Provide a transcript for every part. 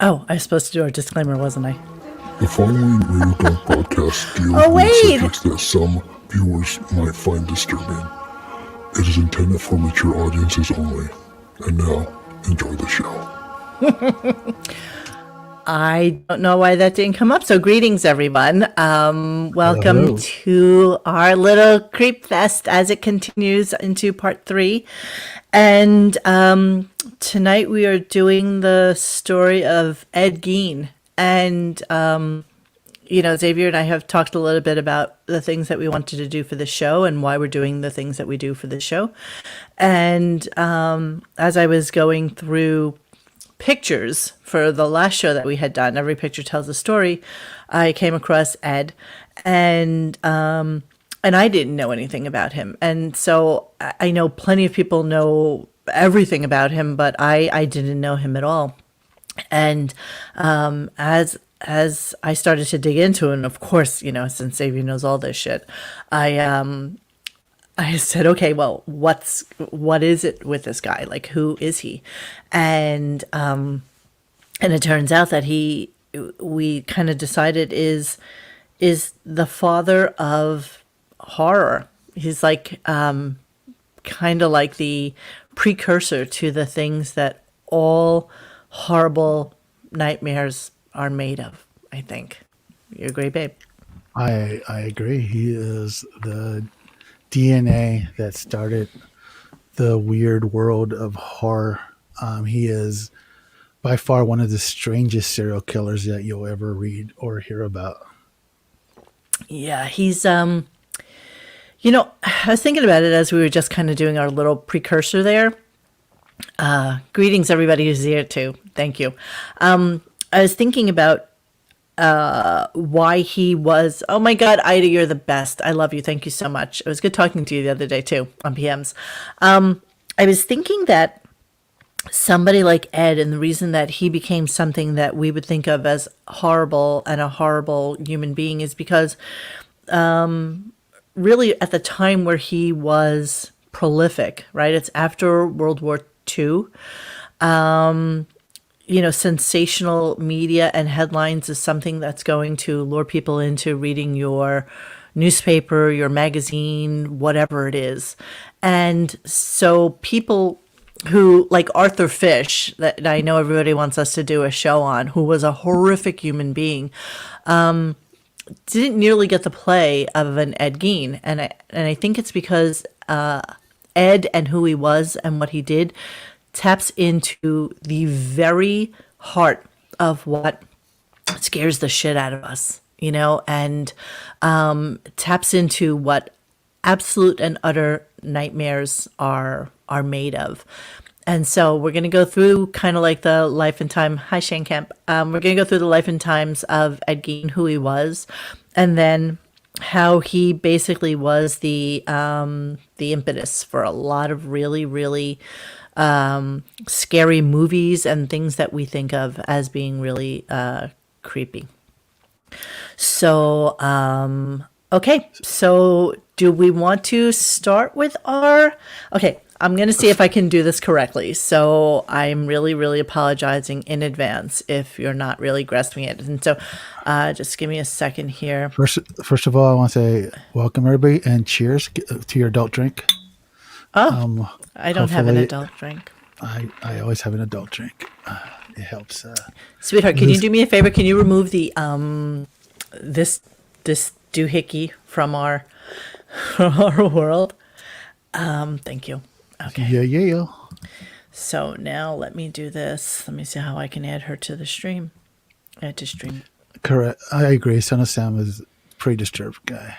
Oh, I was supposed to do our disclaimer, wasn't I? The following Radio Gunk podcast deals Oh, with wait! subjects that some viewers might find disturbing. It is intended for mature audiences only. And now, enjoy the show. I don't know why that didn't come up. So greetings, everyone. Welcome Hello. to our little creep fest as it continues into part 3. And tonight we are doing the story of Ed Gein. And, Xavier and I have talked a little bit about the things that we wanted to do for the show and why we're doing the things that we do for the show. And as I was going through pictures for the last show that we had done, every picture tells a story, I came across Ed, and I didn't know anything about him. And so I know plenty of people know everything about him, but I didn't know him at all. And as I started to dig into it, and of course, since Xavier knows all this shit, I said, okay, well, what is it with this guy? Like, who is he? And it turns out that we kind of decided is the father of horror. He's like kind of like the precursor to the things that all horrible nightmares are made of, I think. You agree, babe? I agree. He is the DNA that started the weird world of horror. He is by far one of the strangest serial killers that you'll ever read or hear about. Yeah, he's I was thinking about it as we were just kind of doing our little precursor there. Greetings, everybody who's here too. Thank you. I was thinking about why he was. Oh my God, Ida, you're the best. I love you. Thank you so much. It was good talking to you the other day too on PMs. I was thinking that somebody like Ed, and the reason that he became something that we would think of as horrible and a horrible human being is because really at the time where he was prolific, right? It's after World War II. Sensational media and headlines is something that's going to lure people into reading your newspaper, your magazine, whatever it is. And so people who, like Arthur Fish, that I know everybody wants us to do a show on, who was a horrific human being, didn't nearly get the play of an Ed Gein. And I think it's because Ed and who he was and what he did taps into the very heart of what scares the shit out of us, and taps into what absolute and utter nightmares are made of. And so we're going to go through kind of like the life and time. Hi, Shane Kemp. We're going to go through the life and times of Ed Gein, who he was, and then how he basically was the impetus for a lot of really, really scary movies and things that we think of as being really creepy. So, okay. So do we want to start with okay, I'm going to see if I can do this correctly. So I'm really, really apologizing in advance if you're not really grasping it. And so just give me a second here. First of all, I want to say welcome everybody and cheers to your adult drink. Oh, I don't have an adult drink. I always have an adult drink. It helps. Sweetheart, can you do me a favor? Can you remove the this doohickey from our world? Thank you. Okay. Yeah. So now let me do this. Let me see how I can add her to the stream. Add to stream. Correct. I agree. Son of Sam is a pretty disturbed guy.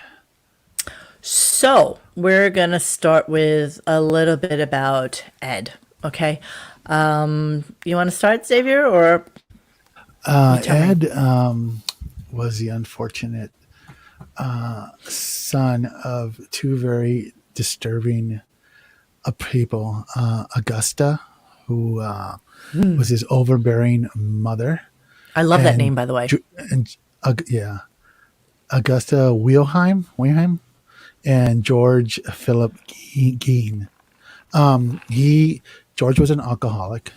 So we're going to start with a little bit about Ed. Okay. You want to start, Xavier, or? Ed was the unfortunate son of two very disturbing people. Augusta, who was his overbearing mother. I love that name, by the way. Augusta Wilhelm, and George Philip Gein. George was an alcoholic.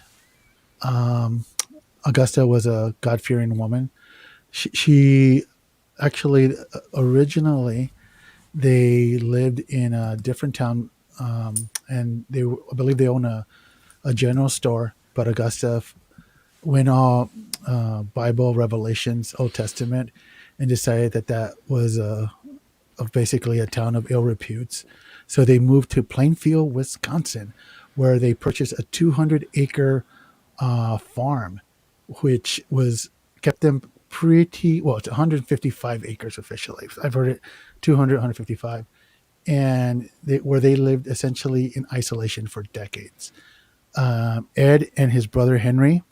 Augusta was a God-fearing woman. She actually originally they lived in a different town, and I believe they own a general store. But Augusta went all Bible, Revelations, Old Testament, and decided that that was of basically a town of ill reputes. So they moved to Plainfield, Wisconsin, where they purchased a 200-acre farm, which was kept them pretty well. It's 155 acres officially. I've heard it 200, 155, and where they lived essentially in isolation for decades. Ed and his brother Henry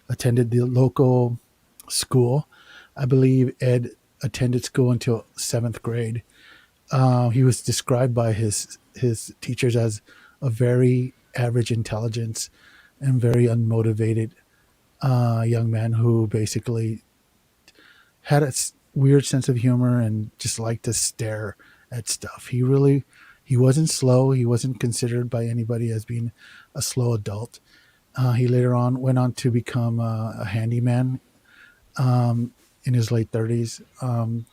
attended the local school. I believe Ed attended school until seventh grade. He was described by his teachers as a very average intelligence and very unmotivated young man who basically had a weird sense of humor and just liked to stare at stuff. He wasn't slow. He wasn't considered by anybody as being a slow adult. He later on went on to become a handyman in his late 30s.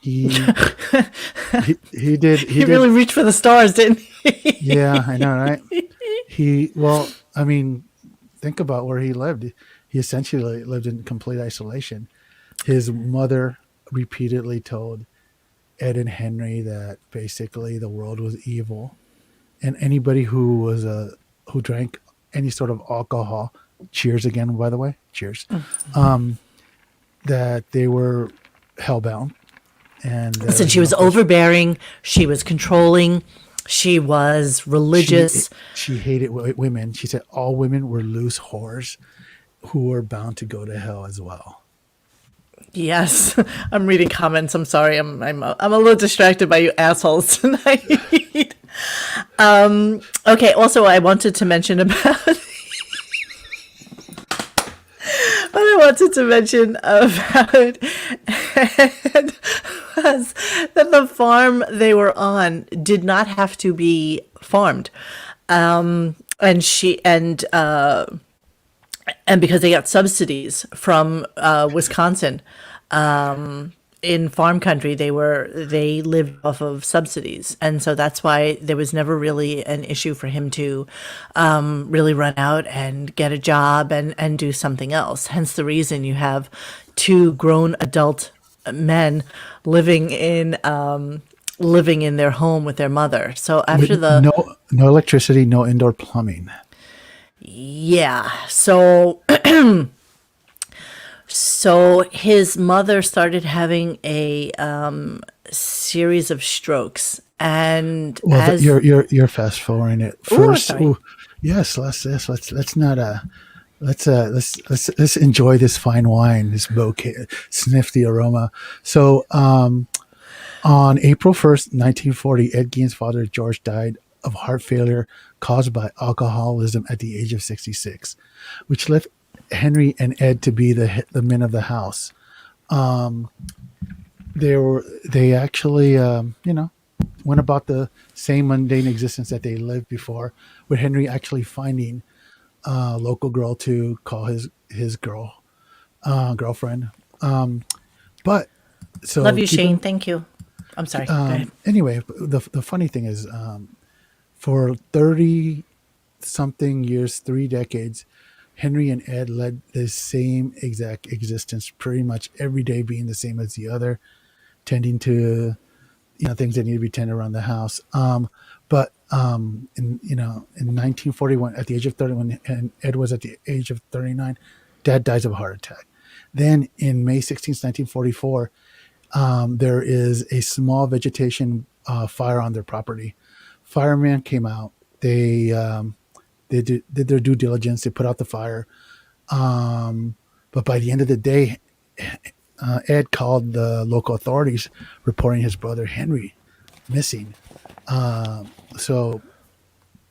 He really reached for the stars, didn't he? Yeah, I know, right? I mean, think about where he lived. He essentially lived in complete isolation. His mother repeatedly told Ed and Henry that basically the world was evil, and anybody who drank any sort of alcohol, cheers again, by the way, cheers, that they were hellbound. And Listen, she was overbearing. She was controlling. She was religious. She hated women. She said all women were loose whores who were bound to go to hell as well. Yes, I'm reading comments. I'm sorry. I'm a little distracted by you assholes tonight. Okay. Also, I wanted to mention about. What I wanted to mention about was that the farm they were on did not have to be farmed, and because they got subsidies from Wisconsin. In farm country, they lived off of subsidies, and so that's why there was never really an issue for him to really run out and get a job and do something else. Hence the reason you have two grown adult men living in their home with their mother. So after no electricity, no indoor plumbing. Yeah. So his mother started having a series of strokes, and you're fast forwarding it first. Yes, let's enjoy this fine wine, this bouquet, sniff the aroma. So, on April 1st, 1940, Ed Gein's father George died of heart failure caused by alcoholism at the age of 66, which left Henry and Ed to be the men of the house. They actually went about the same mundane existence that they lived before, with Henry actually finding a local girl to call his girlfriend. But so love you, Shane. Thank you. I'm sorry. Go ahead. Anyway, the funny thing is, for 30 something years, 3 decades, Henry and Ed led the same exact existence, pretty much every day being the same as the other, tending to things that need to be tended around the house. But in 1941, at the age of 30, and Ed was at the age of 39, Dad dies of a heart attack. Then in May 16th, 1944, there is a small vegetation fire on their property. Firemen came out. They did their due diligence. They put out the fire. But by the end of the day, Ed called the local authorities, reporting his brother Henry missing. So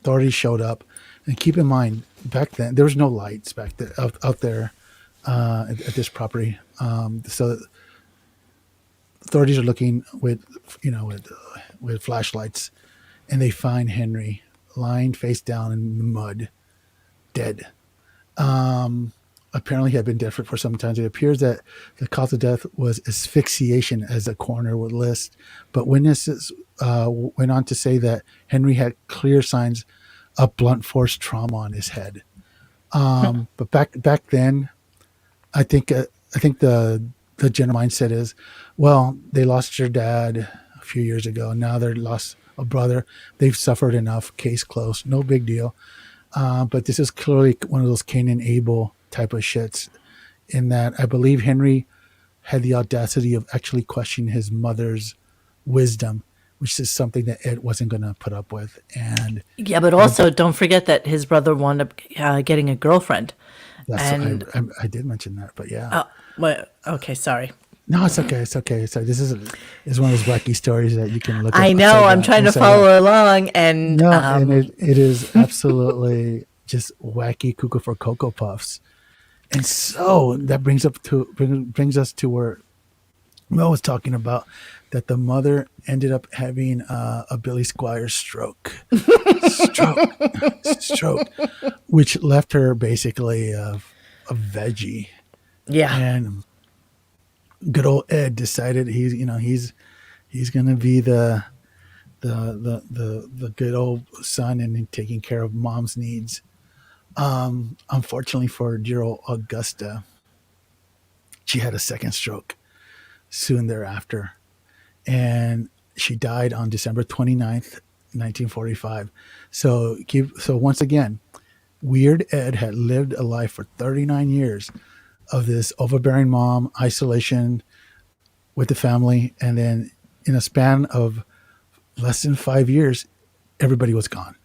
authorities showed up. And keep in mind, back then, there was no lights back there, out there at this property. So authorities are looking with flashlights, and they find Henry lying face down in the mud, dead. apparently had been dead for some time. It appears that the cause of death was asphyxiation, as the coroner would list. But witnesses went on to say that Henry had clear signs of blunt force trauma on his head. But back then, I think the general mindset is, well, they lost their dad a few years ago. Now they lost a brother. They've suffered enough. Case closed. No big deal. But this is clearly one of those Cain and Abel type of shits, in that I believe Henry had the audacity of actually questioning his mother's wisdom, which is something that Ed wasn't going to put up with. And Yeah, but also don't forget that his brother wound up getting a girlfriend. And I did mention that, but yeah. oh, well, okay, sorry. No, it's okay. It's okay. So this is one of those wacky stories that you can look at. I know. I'm trying to follow along, and no, and it is absolutely just wacky cuckoo for Cocoa Puffs. And so that brings us to where Mel was talking about, that the mother ended up having a Billy Squire stroke, which left her basically a veggie. yeah. And good old Ed decided he's gonna be the good old son and taking care of mom's needs. Unfortunately for dear old Augusta, she had a second stroke soon thereafter, and she died on December 29th, 1945. So once again, Weird Ed had lived a life for 39 years of this overbearing mom, isolation with the family, and then in a span of less than 5 years, everybody was gone.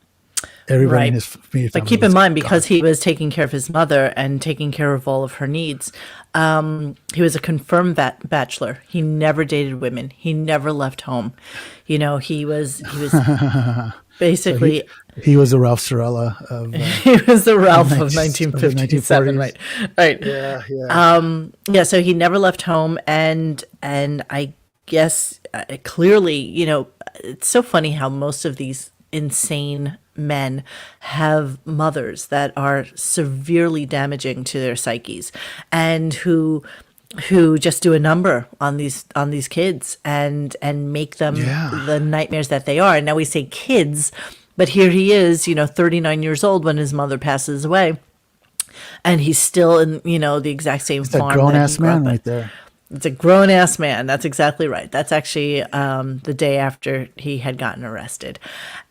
Everybody in his family. But keep in mind, because he was taking care of his mother and taking care of all of her needs, he was a confirmed bachelor. He never dated women. He never left home. He was basically. So he was the Ralph Sorella of. He was the Ralph of 1957, right? Right. Yeah, yeah. Yeah. So he never left home, and I guess clearly, it's so funny how most of these insane men have mothers that are severely damaging to their psyches, and who just do a number on these kids and make them the nightmares that they are. And now we say kids, but here he is, 39 years old when his mother passes away, and he's still in the exact same farm. A grown ass man right there. It's a grown ass man. That's exactly right. That's actually the day after he had gotten arrested.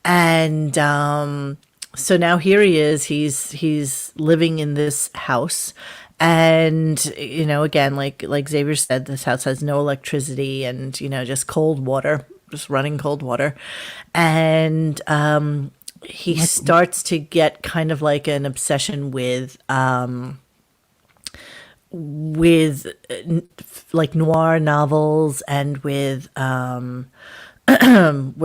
And so now here he is. He's living in this house. And, again, like Xavier said, this house has no electricity and, just cold water, just running cold water. And he starts to get kind of like an obsession with like noir novels and with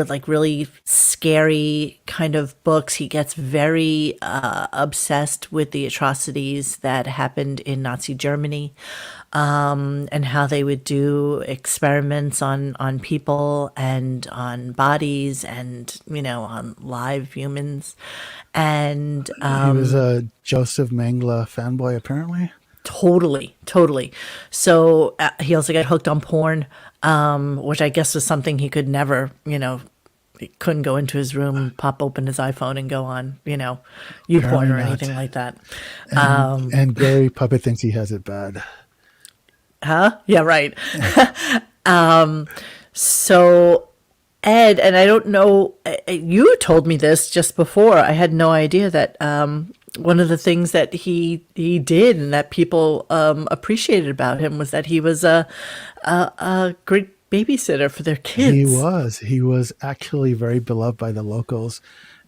like really scary kind of books. He gets very obsessed with the atrocities that happened in Nazi Germany, and how they would do experiments on people and on bodies and on live humans. And he was a Joseph Mengele fanboy, apparently. Totally. So he also got hooked on porn, which I guess was something he could never, he couldn't go into his room, pop open his iPhone and go on, YouPorn or anything like that. And Gary Puppet thinks he has it bad. Huh? Yeah, right. So Ed, and I don't know, you told me this just before. I had no idea that one of the things that he did and that people appreciated about him was that he was a great babysitter for their kids. He was actually very beloved by the locals,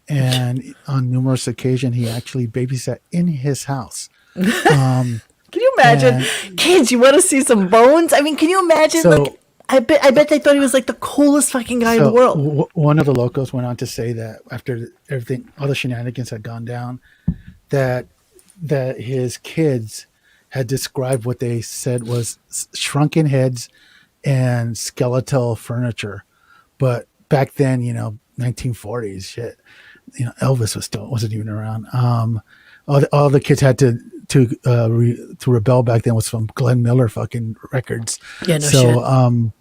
and on numerous occasions he actually babysat in his house. Can you imagine kids? You want to see some bones? I mean, can you imagine? I bet they thought he was like the coolest fucking guy in the world. One of the locals went on to say that after everything, all the shenanigans had gone down, that his kids had described what they said was shrunken heads and skeletal furniture. But back then, 1940s shit, Elvis wasn't even around. All the kids had to to rebel back then was from Glenn Miller fucking records. Yeah, no shit.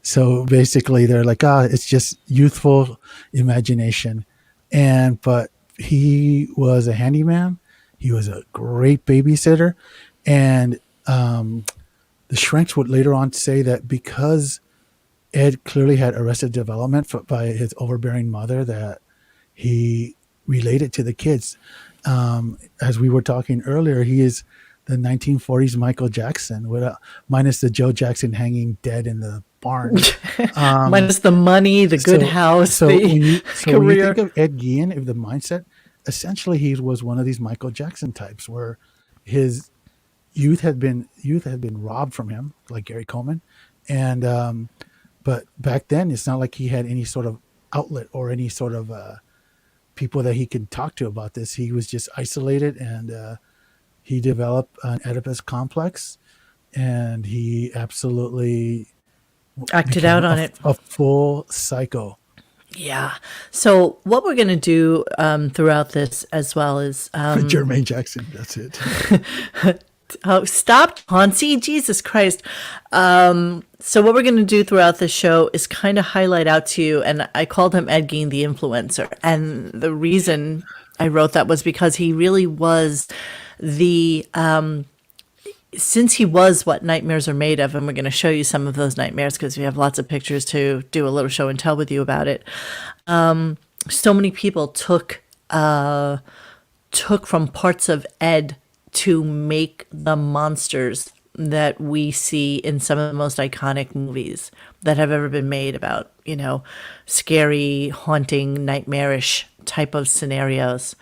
So basically they're like, it's just youthful imagination. But he was a handyman. He was a great babysitter. And the Shrinks would later on say that because Ed clearly had arrested development by his overbearing mother, that he related to the kids. As we were talking earlier, he is the 1940s Michael Jackson, minus the Joe Jackson hanging dead in the barn. Minus the money, the good house, so the when you career. think of Ed Gein, if the mindset, essentially he was one of these Michael Jackson types, where his youth had been robbed from him, like Gary Coleman, and but back then it's not like he had any sort of outlet or any sort of people that he could talk to about this. He was just isolated, and he developed an Oedipus complex, and he absolutely Acted out on it. a full psycho. Yeah. So what we're going to do throughout this as well is Jermaine Jackson, that's it. oh, stop, Chauncey. Jesus Christ. So what we're going to do throughout the show is kind of highlight out to you, and I called him Ed Gein the influencer. And the reason I wrote that was because he really was the since he was what nightmares are made of, and we're going to show you some of those nightmares because we have lots of pictures to do a little show and tell with you about it. So many people took from parts of Ed to make the monsters that we see in some of the most iconic movies that have ever been made about, scary, haunting, nightmarish type of scenarios.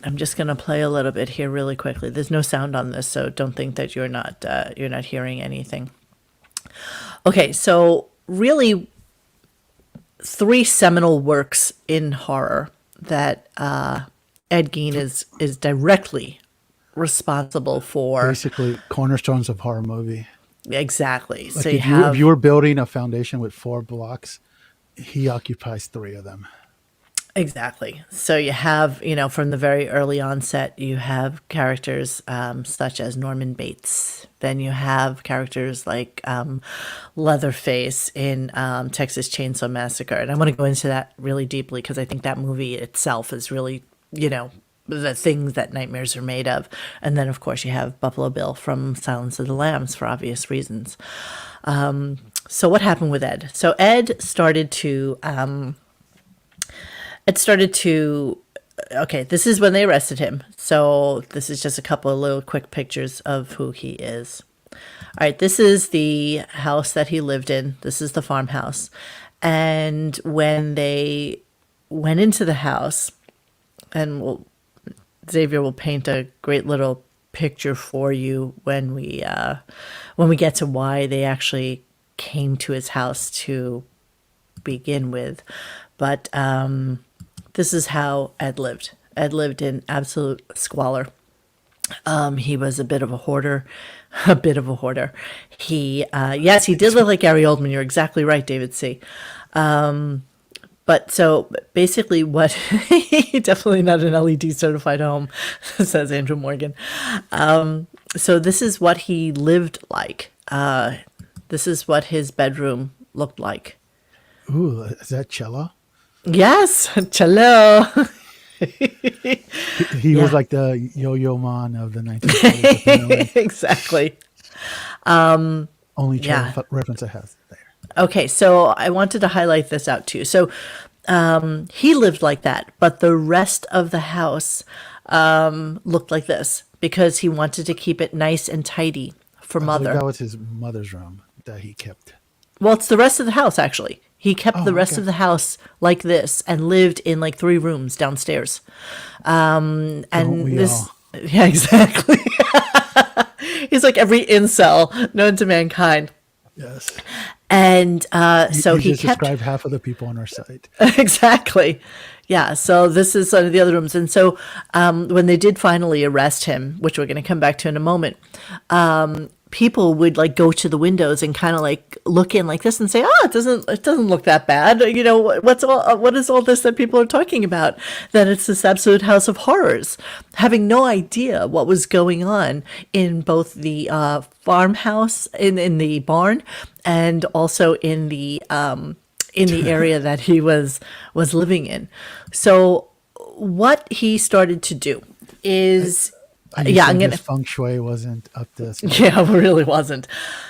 I'm just going to play a little bit here really quickly. There's no sound on this, so don't think that you're not hearing anything. Okay, so really 3 seminal works in horror that Ed Gein is directly responsible for. Basically, cornerstones of horror movie. Exactly. Like so if you were building a foundation with 4 blocks, he occupies 3 of them. Exactly. So you have, from the very early onset, you have characters such as Norman Bates. Then you have characters like Leatherface in Texas Chainsaw Massacre. And I want to go into that really deeply because I think that movie itself is really, the things that nightmares are made of. And then, of course, you have Buffalo Bill from Silence of the Lambs for obvious reasons. So what happened with Ed? So Ed started to... okay, this is when they arrested him. So this is just a couple of little quick pictures of who he is. All right, this is the house that he lived in. This is the farmhouse. And when they went into the house, and Xavier will paint a great little picture for you when we get to why they actually came to his house to begin with. But this is how Ed lived. Ed lived in absolute squalor. He was a bit of a hoarder. He, yes, he did look like Gary Oldman. You're exactly right, David C. But so basically definitely not an LED certified home, says Andrew Morgan. So this is what he lived like. This is what his bedroom looked like. Ooh, is that cello? Yes, cello. He was like the Yo-Yo Man of the 1940s. Exactly. Only cello reference I have there. Okay, so I wanted to highlight this out too. So he lived like that, but the rest of the house looked like this because he wanted to keep it nice and tidy for Mother. That was his mother's room that he kept. Well, it's the rest of the house, actually. He kept the rest of the house like this and lived in like 3 rooms downstairs. And this, yeah, exactly. He's like every incel known to mankind. Yes. And so he just kept described half of the people on our site. Exactly. Yeah. So this is one of the other rooms. And so when they did finally arrest him, which we're going to come back to in a moment, people would like go to the windows and kind of like look in like this and say, "Oh, it doesn't look that bad." You know, what is all this that people are talking about? That it's this absolute house of horrors, having no idea what was going on in both the farmhouse in the barn, and also in the area that he was living in. So what he started to do is, And you yeah, said I'm his gonna. feng shui wasn't up to snuff. Yeah, it really wasn't.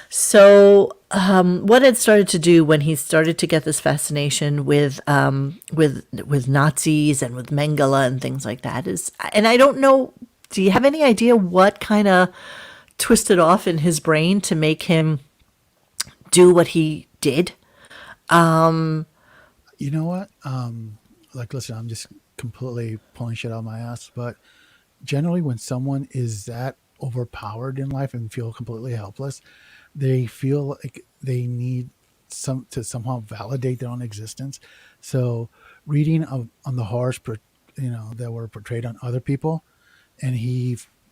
So, what Ed started to do when he started to get this fascination with Nazis and with Mengele and things like that is, and I don't know. Do you have any idea what kind of twisted off in his brain to make him do what he did? You know what? Like, listen, I'm just completely pulling shit out of my ass, but generally, when someone is that overpowered in life and feel completely helpless, they feel like they need some to somehow validate their own existence. So, reading on the horrors, that were portrayed on other people, and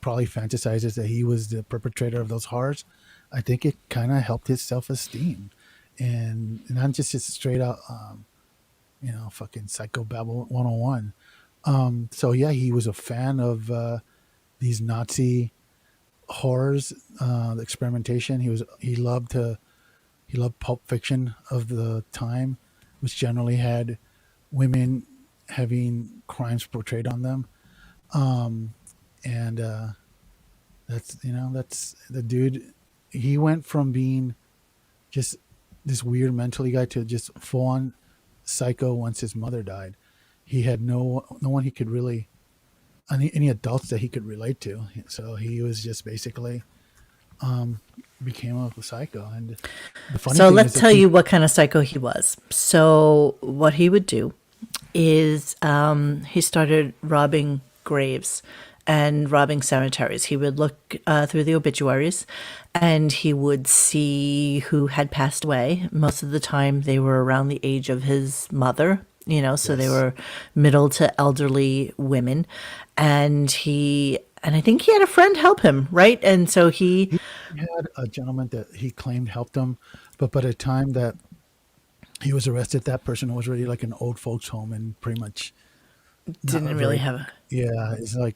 probably fantasizes that he was the perpetrator of those horrors. I think it kind of helped his self-esteem, and not just straight out, fucking psychobabble 101. So yeah, he was a fan of these Nazi horrors, the experimentation. He loved Pulp Fiction of the time, which generally had women having crimes portrayed on them. And that's the dude. He went from being just this weird mentally guy to just full on psycho once his mother died. He had no one he could really any adults that he could relate to. So he was just basically became a psycho. And the funny So thing let's is that tell you what kind of psycho he was. So what he would do is he started robbing graves and robbing cemeteries. He would look through the obituaries and he would see who had passed away. Most of the time, they were around the age of his mother, so they Yes. were middle to elderly women. And I think he had a friend help him, right? And so he He had a gentleman that he claimed helped him, but by the time that he was arrested, that person was already like an old folks home and pretty much not a didn't really very, have a. yeah, it's like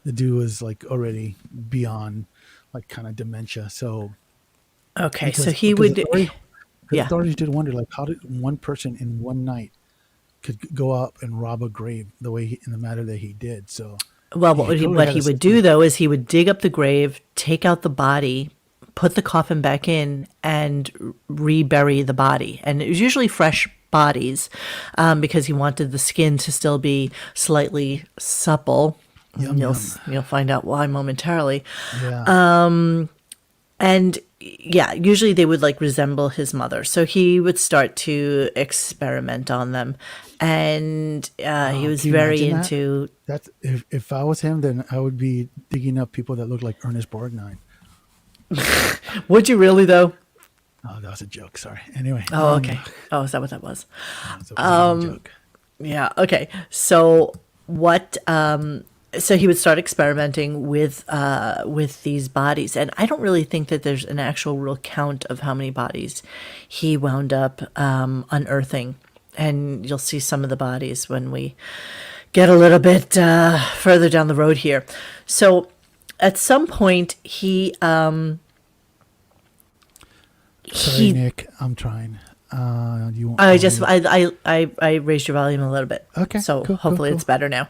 the dude was like already beyond like kind of dementia. So Okay, so because he because would. Yeah. authorities did wonder like how did one person in one night could go up and rob a grave in the manner that he did. So Well, he clearly what had he a would do system. though is he would dig up the grave, take out the body, put the coffin back in, and rebury the body. And it was usually fresh bodies, because he wanted the skin to still be slightly supple. Yum You'll yum. you'll find out why momentarily. Yeah. And yeah, usually they would like resemble his mother. So he would start to experiment on them, and he was Can you very imagine that? into. That's if I was him, then I would be digging up people that look like Ernest Borgnine. Would you really though? Oh, that was a joke. Sorry. Anyway, Oh, okay. Oh, is that what that was? that was a running joke. Yeah. Okay. So what? So he would start experimenting with these bodies, and I don't really think that there's an actual real count of how many bodies he wound up unearthing, and you'll see some of the bodies when we get a little bit further down the road here. So at some point Sorry, he Nick. I'm trying. You want? I just I raised your volume a little bit. Okay, So cool, hopefully cool. it's better now.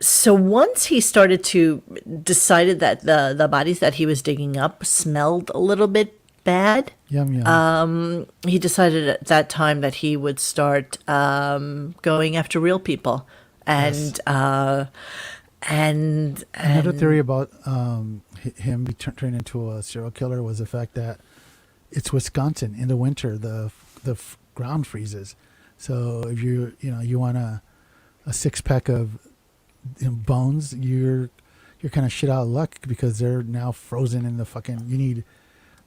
So once he started to decided that the bodies that he was digging up smelled a little bit bad, Yum yum. he decided at that time that he would start going after real people, and Yes. Another and theory about him turning into a serial killer was the fact that it's Wisconsin in the winter. The ground freezes, so if you want a 6-pack of bones, you're kind of shit out of luck because they're now frozen in the fucking. You need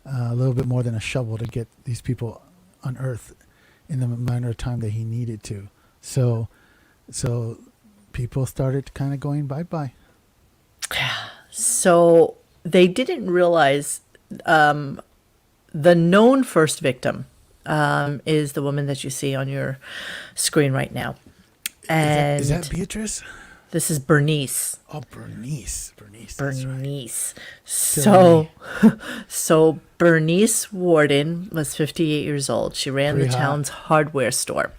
a little bit more than a shovel to get these people unearthed in the manner of time that he needed to. So people started kind of going bye bye. so they didn't realize the known first victim is the woman that you see on your screen right now. And Is that Beatrice? this is Bernice. Oh, Bernice. That's right. Bernice. Silly. So Bernice Warden was 58 years old. She ran Pretty the hot. town's hardware store.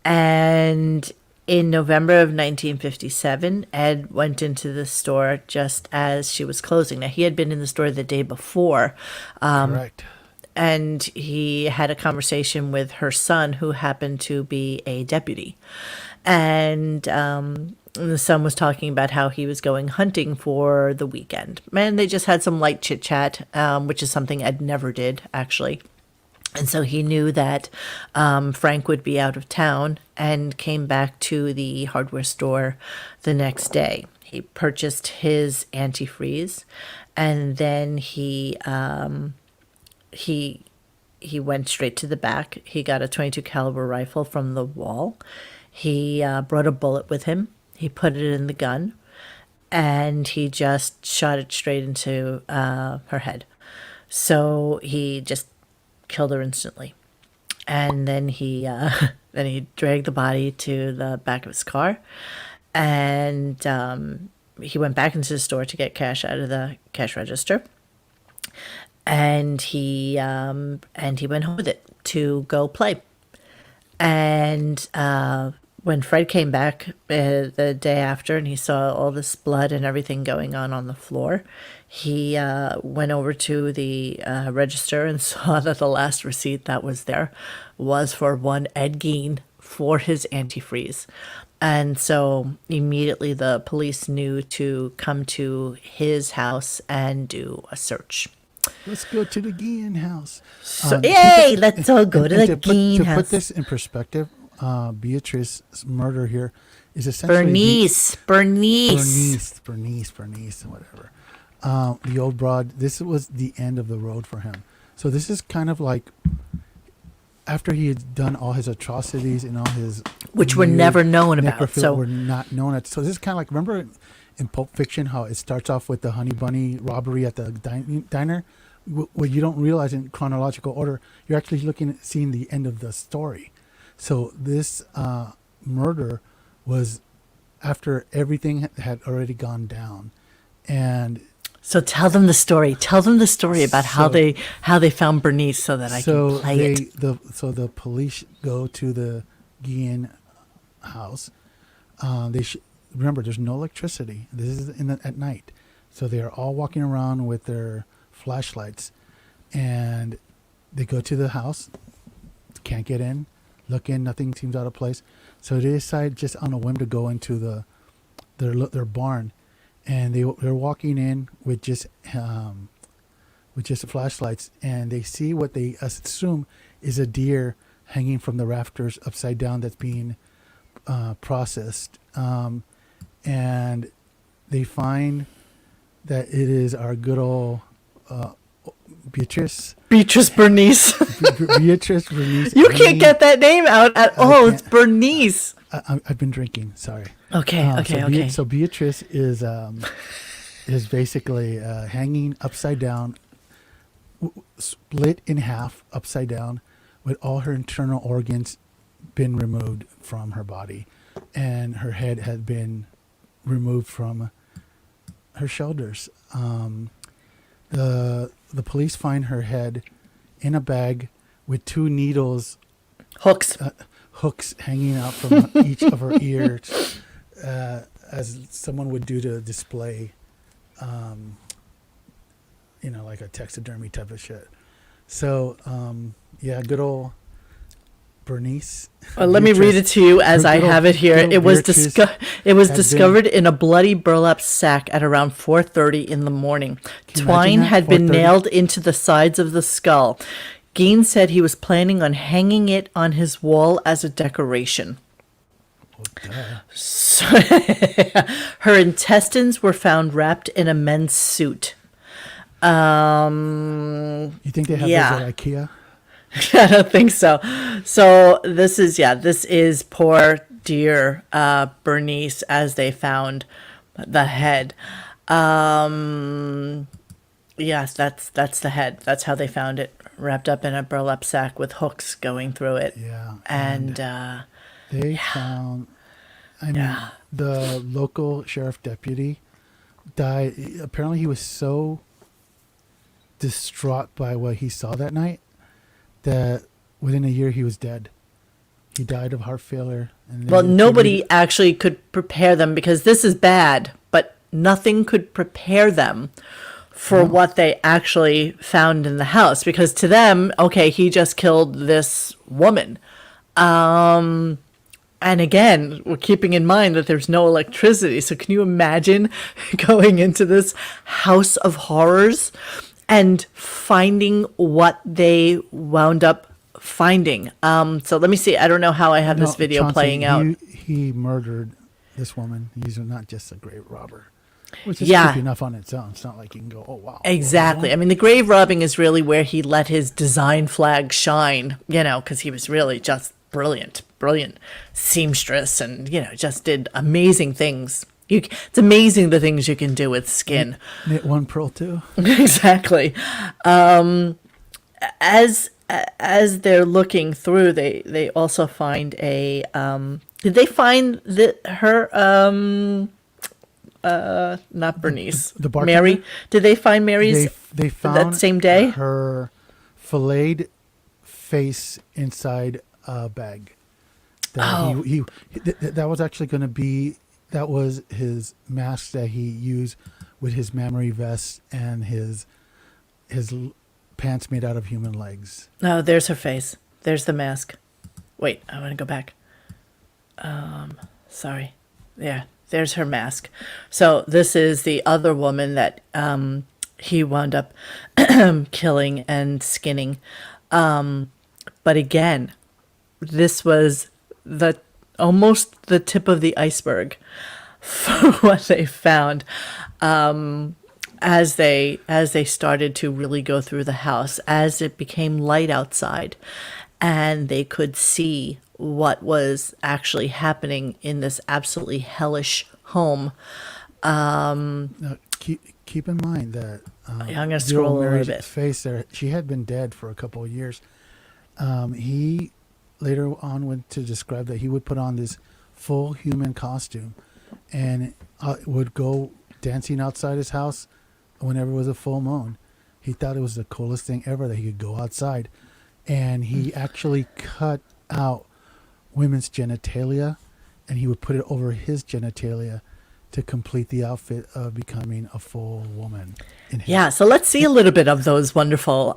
And in November of 1957, Ed went into the store just as she was closing. Now, he had been in the store the day before, Correct. and he had a conversation with her son, who happened to be a deputy. And the son was talking about how he was going hunting for the weekend. And they just had some light chit chat, which is something Ed never did, actually. And so he knew that Frank would be out of town and came back to the hardware store the next day. He purchased his antifreeze, and then he went straight to the back. He got a .22 caliber rifle from the wall. He brought a bullet with him. He put it in the gun, and he just shot it straight into her head. So he just killed her instantly. And then he dragged the body to the back of his car, and he went back into the store to get cash out of the cash register. And he went home with it to go play. And when Fred came back the day after and he saw all this blood and everything going on the floor, he went over to the register and saw that the last receipt that was there was for one Ed Gein for his antifreeze. And so immediately the police knew to come to his house and do a search. Let's go to the Gein house. So, yay! Let's all go to the Gein To house. put this in perspective, Beatrice's murder here is essentially Bernice, whatever. The old broad. This was the end of the road for him. So this is kind of like after he had done all his atrocities and all his which were weird never known about. necrophilia So were not known. So this is kind of like, remember in Pulp Fiction how it starts off with the Honey Bunny robbery at the diner? What you don't realize in chronological order, you're actually seeing the end of the story. So this murder was after everything had already gone down, and so tell them the story. Tell them the story about how they found Bernice, so that I can play it. So the police go to the Gein house. Remember, there's no electricity. This is at night, so they are all walking around with their flashlights, and they go to the house. Can't get in. Look in. Nothing seems out of place. So they decide just on a whim to go into their barn, and they're walking in with just flashlights, and they see what they assume is a deer hanging from the rafters upside down that's being processed, and they find that it is our good old Beatrice Bernice. Beatrice Bernice. You can't get that name out at all. It's Bernice. I've been drinking. Sorry. Okay. So Beatrice is basically hanging upside down, split in half upside down, with all her internal organs been removed from her body, and her head had been removed from her shoulders. The police find her head in a bag with two needles, hooks hanging out from each of her ears, as someone would do to display, like a taxidermy type of shit. So, good old Bernice. Let me read it to you as I have it here. It was discovered in a bloody burlap sack at around 4:30 in the morning. Twine had been nailed into the sides of the skull. Gein said he was planning on hanging it on his wall as a decoration. So, her intestines were found wrapped in a men's suit. You think they have those at IKEA? I don't think so. So this is poor dear Bernice as they found the head. Yes, that's the head. That's how they found it, wrapped up in a burlap sack with hooks going through it. Yeah. And They found, I mean, the local sheriff deputy died. Apparently, he was so distraught by what he saw that night that within a year he was dead. He died of heart failure. And well, they nobody attributed- actually could prepare them because this is bad, but nothing could prepare them for what they actually found in the house because to them, okay, he just killed this woman. And again, we're keeping in mind that there's no electricity. So can you imagine going into this house of horrors and finding what they wound up finding? So let me see. I don't know how I have this No, video Chauncey, playing out. He murdered this woman. He's not just a grave robber, which is Yeah. creepy enough on its own. It's not like you can go, oh, wow. Exactly. I mean, the grave robbing is really where he let his design flag shine, because he was really just brilliant seamstress and, just did amazing things. It's amazing the things you can do with skin. Knit one pearl too. Exactly. As they're looking through, they also find a, did they find her, not Bernice, The bartender? Mary? Did they find Mary's They found that same day? her filleted face inside a bag. That that was actually going to be, that was his mask that he used with his memory vest and his pants made out of human legs. Oh, there's her face. There's the mask. Wait, I want to go back. Sorry. Yeah, there's her mask. So this is the other woman that he wound up killing and skinning. But again, this was almost the tip of the iceberg for what they found. As they started to really go through the house, as it became light outside and they could see what was actually happening in this absolutely hellish home. Now, keep in mind that I'm going to Zero scroll a little Mary's bit. face there, she had been dead for a couple of years. He later on went to describe that he would put on this full human costume and would go dancing outside his house whenever it was a full moon. He thought it was the coolest thing ever that he could go outside. And he actually cut out women's genitalia and he would put it over his genitalia to complete the outfit of becoming a full woman. Yeah, so let's see a little bit of those wonderful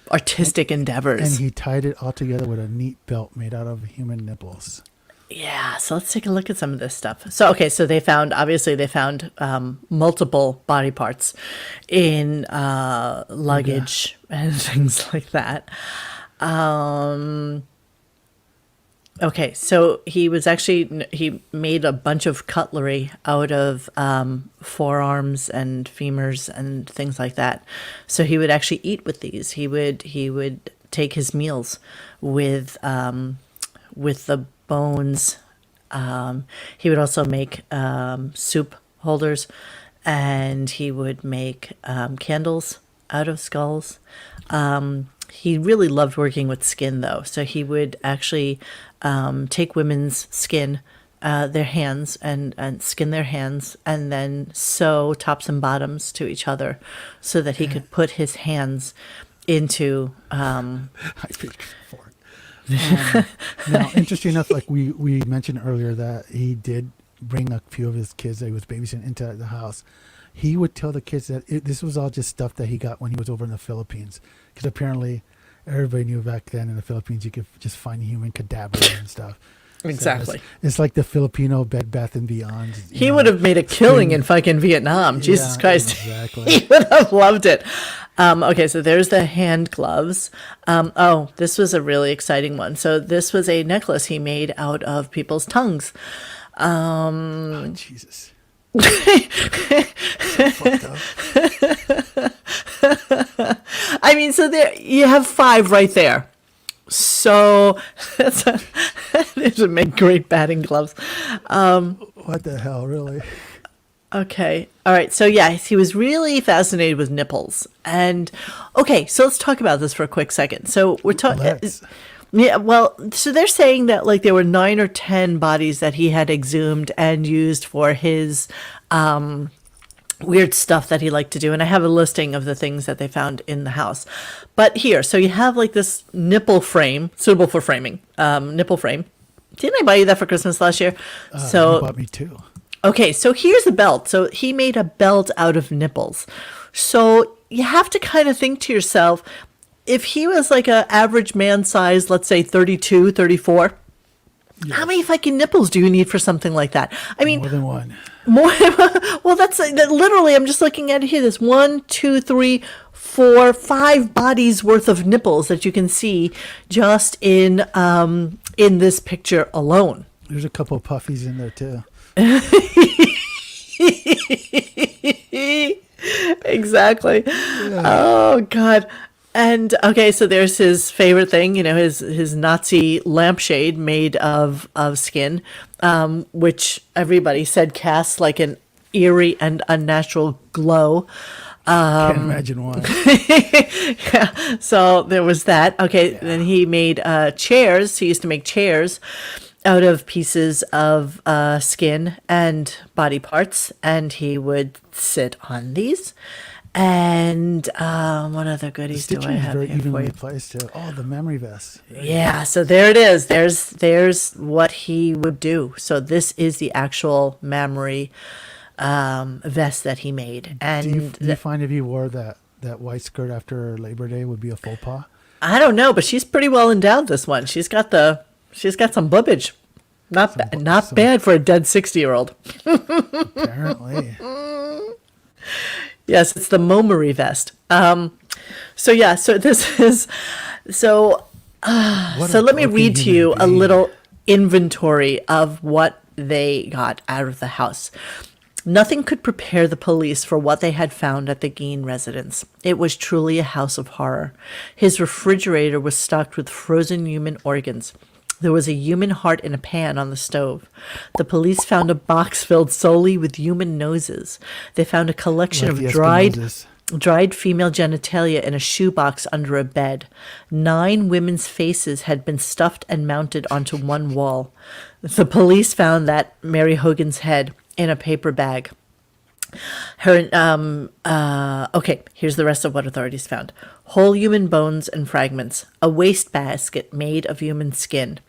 artistic endeavors. And he tied it all together with a neat belt made out of human nipples. Yeah, so let's take a look at some of this stuff. So, okay, so they found multiple body parts in luggage and things like that. Okay, so he made a bunch of cutlery out of forearms and femurs and things like that. So he would actually eat with these. He would take his meals with the bones. He would also make soup holders, and he would make candles out of skulls. He really loved working with skin, though. So he would actually take women's skin, their hands, and skin their hands, and then sew tops and bottoms to each other so that he could put his hands into... I speak for it. Now, interesting enough, like we mentioned earlier that he did bring a few of his kids that he was babysitting into the house. He would tell the kids that this was all just stuff that he got when he was over in the Philippines. Because apparently everybody knew back then in the Philippines you could just find human cadavers and stuff. Exactly. So it's like the Filipino Bed Bath and Beyond. He would have made a killing in fucking Vietnam. Jesus Christ. Exactly. He would have loved it. Okay, so there's the hand gloves. This was a really exciting one. So this was a necklace he made out of people's tongues. Oh, Jesus. Fucked up. I mean, so there you have 5 right there. So these would make great batting gloves. What the hell, really? Okay. All right. So yeah, he was really fascinated with nipples. And okay, so let's talk about this for a quick second. So we're talking. Let's. Yeah, well, so they're saying that like there were 9 or 10 bodies that he had exhumed and used for his weird stuff that he liked to do. And I have a listing of the things that they found in the house. But here, so you have like this nipple frame, suitable for framing, nipple frame. Didn't I buy you that for Christmas last year? You bought me too. Okay, so here's the belt. So he made a belt out of nipples. So you have to kind of think to yourself, if he was like a average man size, let's say 32, 34, how many fucking nipples do you need for something like that? I mean, More than one. more. Well, that's literally, I'm just looking at it here. There's 1, 2, 3, 4, 5 bodies worth of nipples that you can see just in this picture alone. There's a couple of puffies in there too. Exactly. Yeah. Oh God. And okay, so there's his favorite thing, his Nazi lampshade made of skin, which everybody said casts like an eerie and unnatural glow. Can't imagine why. Yeah, so there was that. Okay, yeah. Then he made chairs. He used to make chairs out of pieces of skin and body parts, and he would sit on these. And what other goodies do I have very here for evenly you? placed too. Oh, the memory vest. Yeah, so there it is. There's what he would do. So this is the actual memory vest that he made. And do you find if you wore that white skirt after Labor Day would be a faux pas? I don't know, but she's pretty well endowed. This one, she's got some boobage. Not bad for a dead 60-year-old. Apparently. Yes, it's the Momery vest. So this is so let me read to you a little inventory of what they got out of the house. Nothing could prepare the police for what they had found at the Gein residence. It was truly a house of horror. His refrigerator was stocked with frozen human organs. There was a human heart in a pan on the stove. The police found a box filled solely with human noses. They found a collection of dried female genitalia in a shoebox under a bed. 9 women's faces had been stuffed and mounted onto one wall. The police found that Mary Hogan's head in a paper bag. Here's the rest of what authorities found. Whole human bones and fragments, a wastebasket made of human skin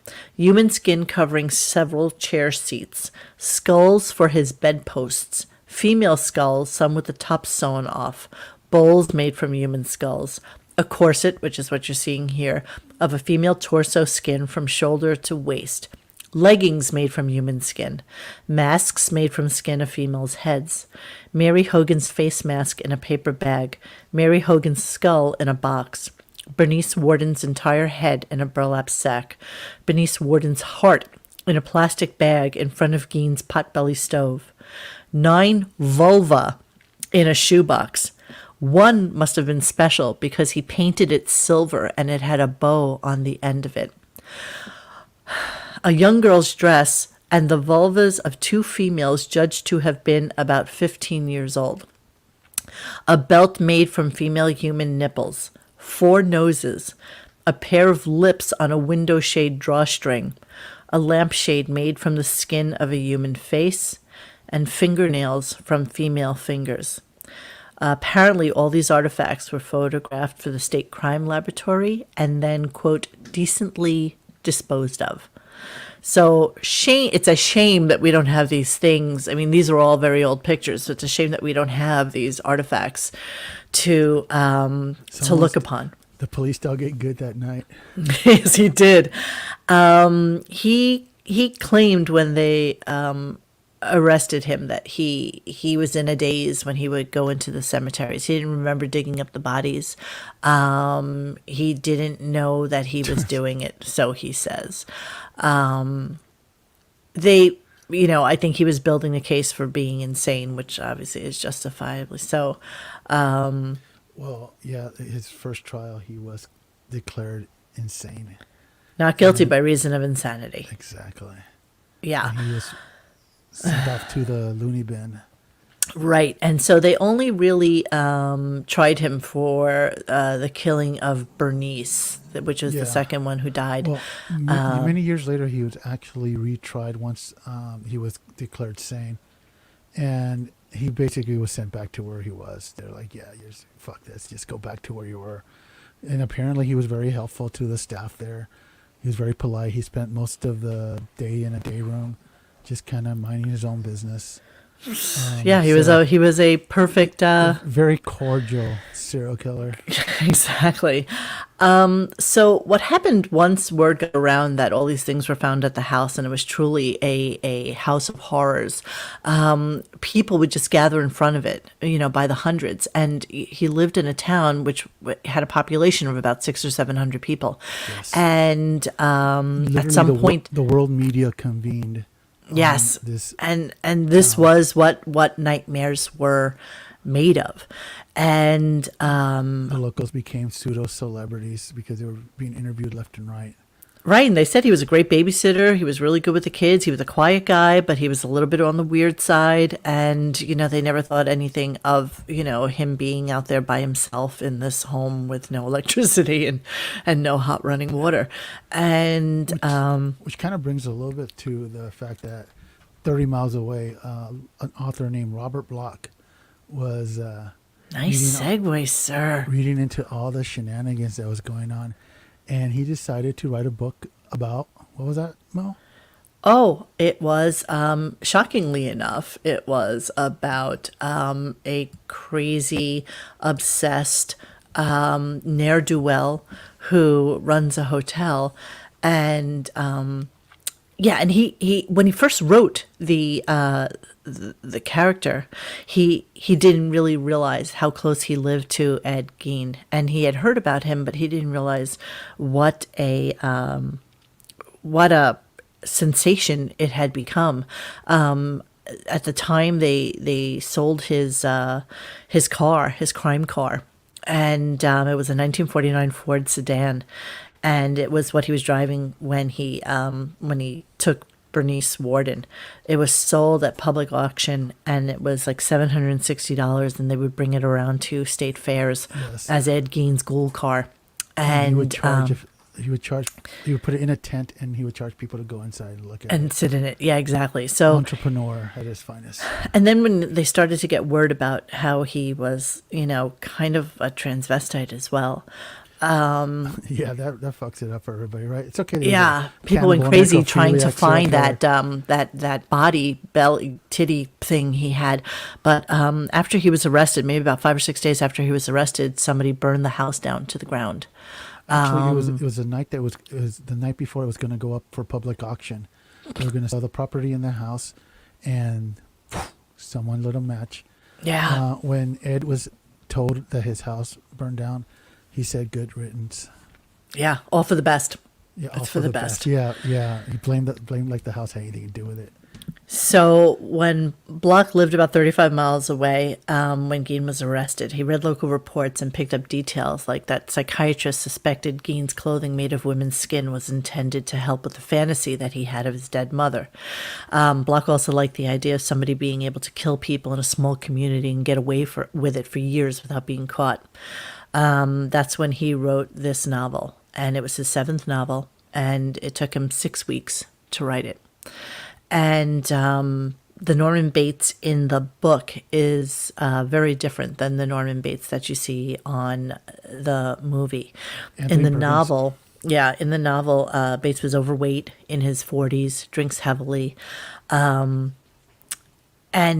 covering several chair seats, skulls for his bedposts, female skulls, some with the tops sewn off, bowls made from human skulls, a corset, which is what you're seeing here, of a female torso skin from shoulder to waist, leggings made from human skin, masks made from skin of females' heads, Mary Hogan's face mask in a paper bag, Mary Hogan's skull in a box, Bernice Warden's entire head in a burlap sack, Bernice Warden's heart in a plastic bag in front of Gein's potbelly stove, 9 vulva in a shoebox. One must have been special because he painted it silver and it had a bow on the end of it. A young girl's dress and the vulvas of 2 females judged to have been about 15 years old. A belt made from female human nipples, 4 noses, a pair of lips on a window shade drawstring, a lampshade made from the skin of a human face, and fingernails from female fingers. Apparently, all these artifacts were photographed for the State Crime Laboratory and then, quote, decently disposed of. So it's a shame that we don't have these things. I mean, these are all very old pictures, so it's a shame that we don't have these artifacts to look upon. The police dog ate good that night. Yes, he did. He claimed when they arrested him that he was in a daze when he would go into the cemeteries. He didn't remember digging up the bodies. He didn't know that he was doing it, so he says. I think he was building a case for being insane, which obviously is justifiably so. Well, yeah, his first trial, he was declared insane. Not guilty by reason of insanity. Exactly. Yeah. And he was sent off to the loony bin. Right. And so they only really tried him for the killing of Bernice, which was the Yeah. second one who died. Well, many years later, he was actually retried once he was declared sane, and he basically was sent back to where he was. They're like, "Yeah, fuck this, just go back to where you were." And apparently, he was very helpful to the staff there. He was very polite. He spent most of the day in a day room, just kind of minding his own business. Yeah, he was a perfect Very cordial serial killer. exactly. So what happened once word got around that all these things were found at the house and it was truly a house of horrors, people would just gather in front of it, by the hundreds. And he lived in a town which had a population of about 600 or 700 people. Yes. And Literally at some point, the world media convened. yes, This and this was what nightmares were made of. And the locals became pseudo celebrities because they were being interviewed left and right. right, and they said he was a great babysitter. He was really good with the kids. He was a quiet guy, but he was a little bit on the weird side. And they never thought anything of him being out there by himself in this home with no electricity and no hot running water. And Which kind of brings a little bit to the fact that 30 miles away, an author named Robert Bloch was nice segue, sir. reading into all the shenanigans that was going on. And he decided to write a book about, what was that, Mo? Oh, it was, shockingly enough, it was about a crazy, obsessed ne'er-do-well who runs a hotel. And yeah, and he when he first wrote the character, he didn't really realize how close he lived to Ed Gein, and he had heard about him, but he didn't realize what a sensation it had become. At the time, they sold his car, his crime car, and it was a 1949 Ford sedan, and it was what he was driving when he took Bernice Warden. It was sold at public auction, and it was like $760, and they would bring it around to state fairs Yes. as Ed Gein's ghoul car. And he would And charge, he would put it in a tent, and he would charge people to go inside and look at and it. sit in it. Yeah, exactly. So, Entrepreneur at his finest. and then when they started to get word about how he was, kind of a transvestite as well. Yeah, that fucks it up for everybody, right? It's okay. Yeah, people went crazy trying to find that body, belly, titty thing he had. But after he was arrested, maybe about 5 or 6 days after he was arrested, somebody burned the house down to the ground. Actually, it was the night it was the night before it was going to go up for public auction. They were going to sell the property in the house, and someone lit a match. Yeah. When Ed was told that his house burned down, he said, "Good riddance." Yeah, all for the best. Yeah, It's all for the best. Yeah. He blamed like the house had anything to do with it. So when Bloch lived about 35 miles away, when Gein was arrested, he read local reports and picked up details like that psychiatrists suspected Gein's clothing made of women's skin was intended to help with the fantasy that he had of his dead mother. Bloch also liked the idea of somebody being able to kill people in a small community and get away with it for years without being caught. That's when he wrote this novel, and it was his 7th novel, and it took him 6 weeks to write it. And the Norman Bates in the book is very different than the Norman Bates that you see on the movie. Anthony In the Perkins. novel, Bates was overweight, in his 40s, drinks heavily. And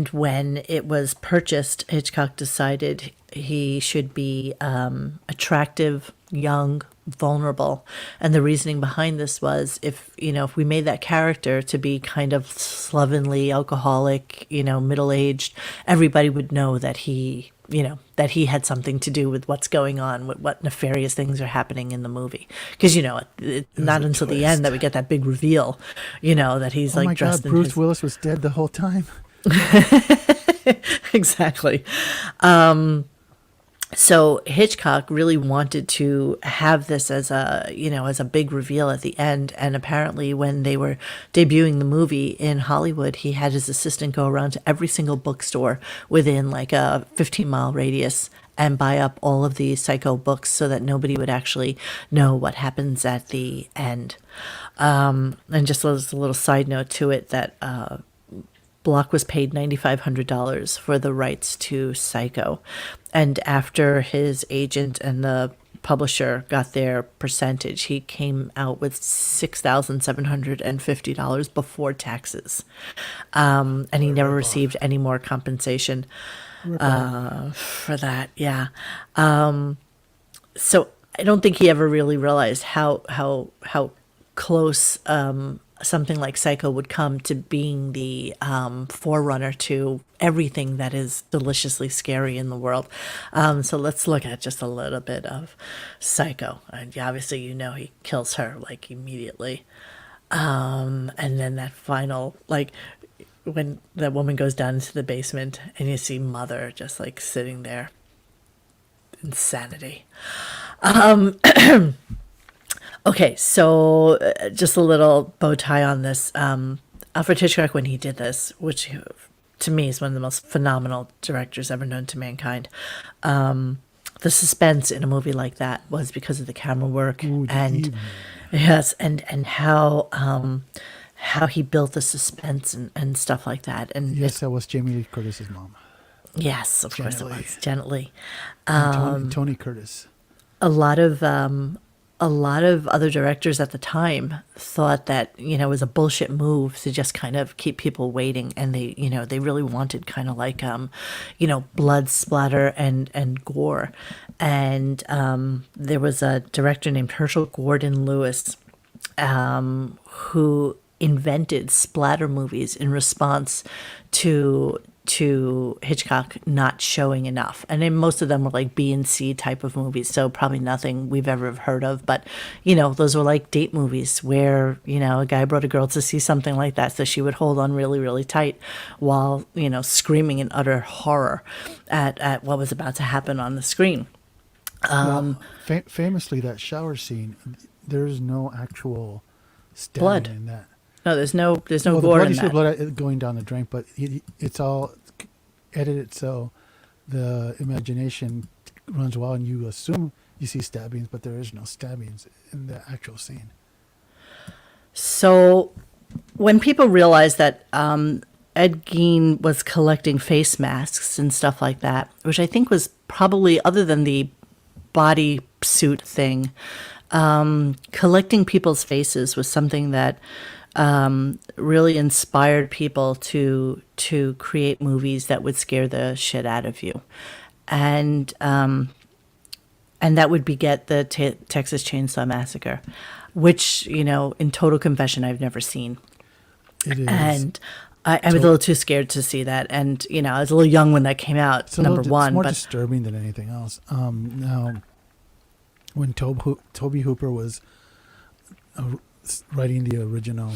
when it was purchased, Hitchcock decided he should be attractive, young, vulnerable. And the reasoning behind this was if we made that character to be kind of slovenly, alcoholic, middle-aged, everybody would know that he had something to do with what's going on, what nefarious things are happening in the movie. Because, it's not until the end that we get that big reveal, that he's Oh like my dressed God, in Bruce his... Willis was dead the whole time. Exactly. So Hitchcock really wanted to have this as a, as a big reveal at the end. And apparently when they were debuting the movie in Hollywood, he had his assistant go around to every single bookstore within like a 15-mile radius and buy up all of the Psycho books so that nobody would actually know what happens at the end. And just as a little side note to it, that Block was paid $9,500 for the rights to Psycho. And after his agent and the publisher got their percentage, he came out with $6,750 before taxes. And he never received any more compensation for that. Yeah. So I don't think he ever really realized how close something like Psycho would come to being the forerunner to everything that is deliciously scary in the world. So let's look at just a little bit of Psycho. And obviously, he kills her like immediately. And then that final, like when that woman goes down into the basement and you see Mother just like sitting there. Insanity. Okay, so just a little bow tie on this. Alfred Hitchcock, when he did this, which to me is one of the most phenomenal directors ever known to mankind, the suspense in a movie like that was because of the camera work. And yes, and how he built the suspense and stuff like that. And yes, that was Jamie Lee Curtis's mom. Yes, of course it was. Janet Leigh. Tony Curtis. A lot of other directors at the time thought that, it was a bullshit move to just kind of keep people waiting. And they really wanted kind of like, blood splatter and gore. And there was a director named Herschel Gordon Lewis who invented splatter movies in response to Hitchcock not showing enough. And then most of them were like B and C type of movies, so probably nothing we've ever heard of. But, those were like date movies where, a guy brought a girl to see something like that, so she would hold on really, really tight while, screaming in utter horror at what was about to happen on the screen. Famously, that shower scene, there's no actual stabbing Blood in that. No, there's no Well, gore in you see that. blood going down the drain, but it's all edited so the imagination runs wild, and you assume you see stabbings, but there is no stabbings in the actual scene. So when people realized that Ed Gein was collecting face masks and stuff like that, which I think was probably, other than the body suit thing, collecting people's faces was something that really inspired people to create movies that would scare the shit out of you, and that would beget the Texas Chainsaw Massacre, which in total confession I've never seen, It is. and I was a little too scared to see that, and I was a little young when that came out. It's Number it's one, more but disturbing than anything else. Now, when Toby Hooper was writing the original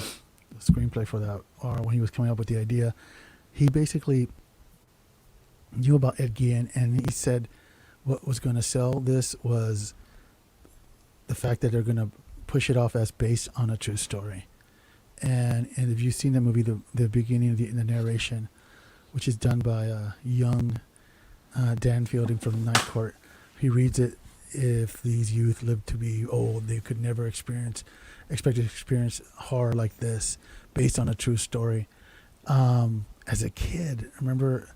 screenplay for that, or when he was coming up with the idea, he basically knew about Ed Gein, and he said what was going to sell this was the fact that they're going to push it off as based on a true story. And if you've seen the movie, the beginning of the narration, which is done by young Dan Fielding from Night Court, he reads it: if these youth lived to be old, they could never expect to experience horror like this, based on a true story. As a kid, I remember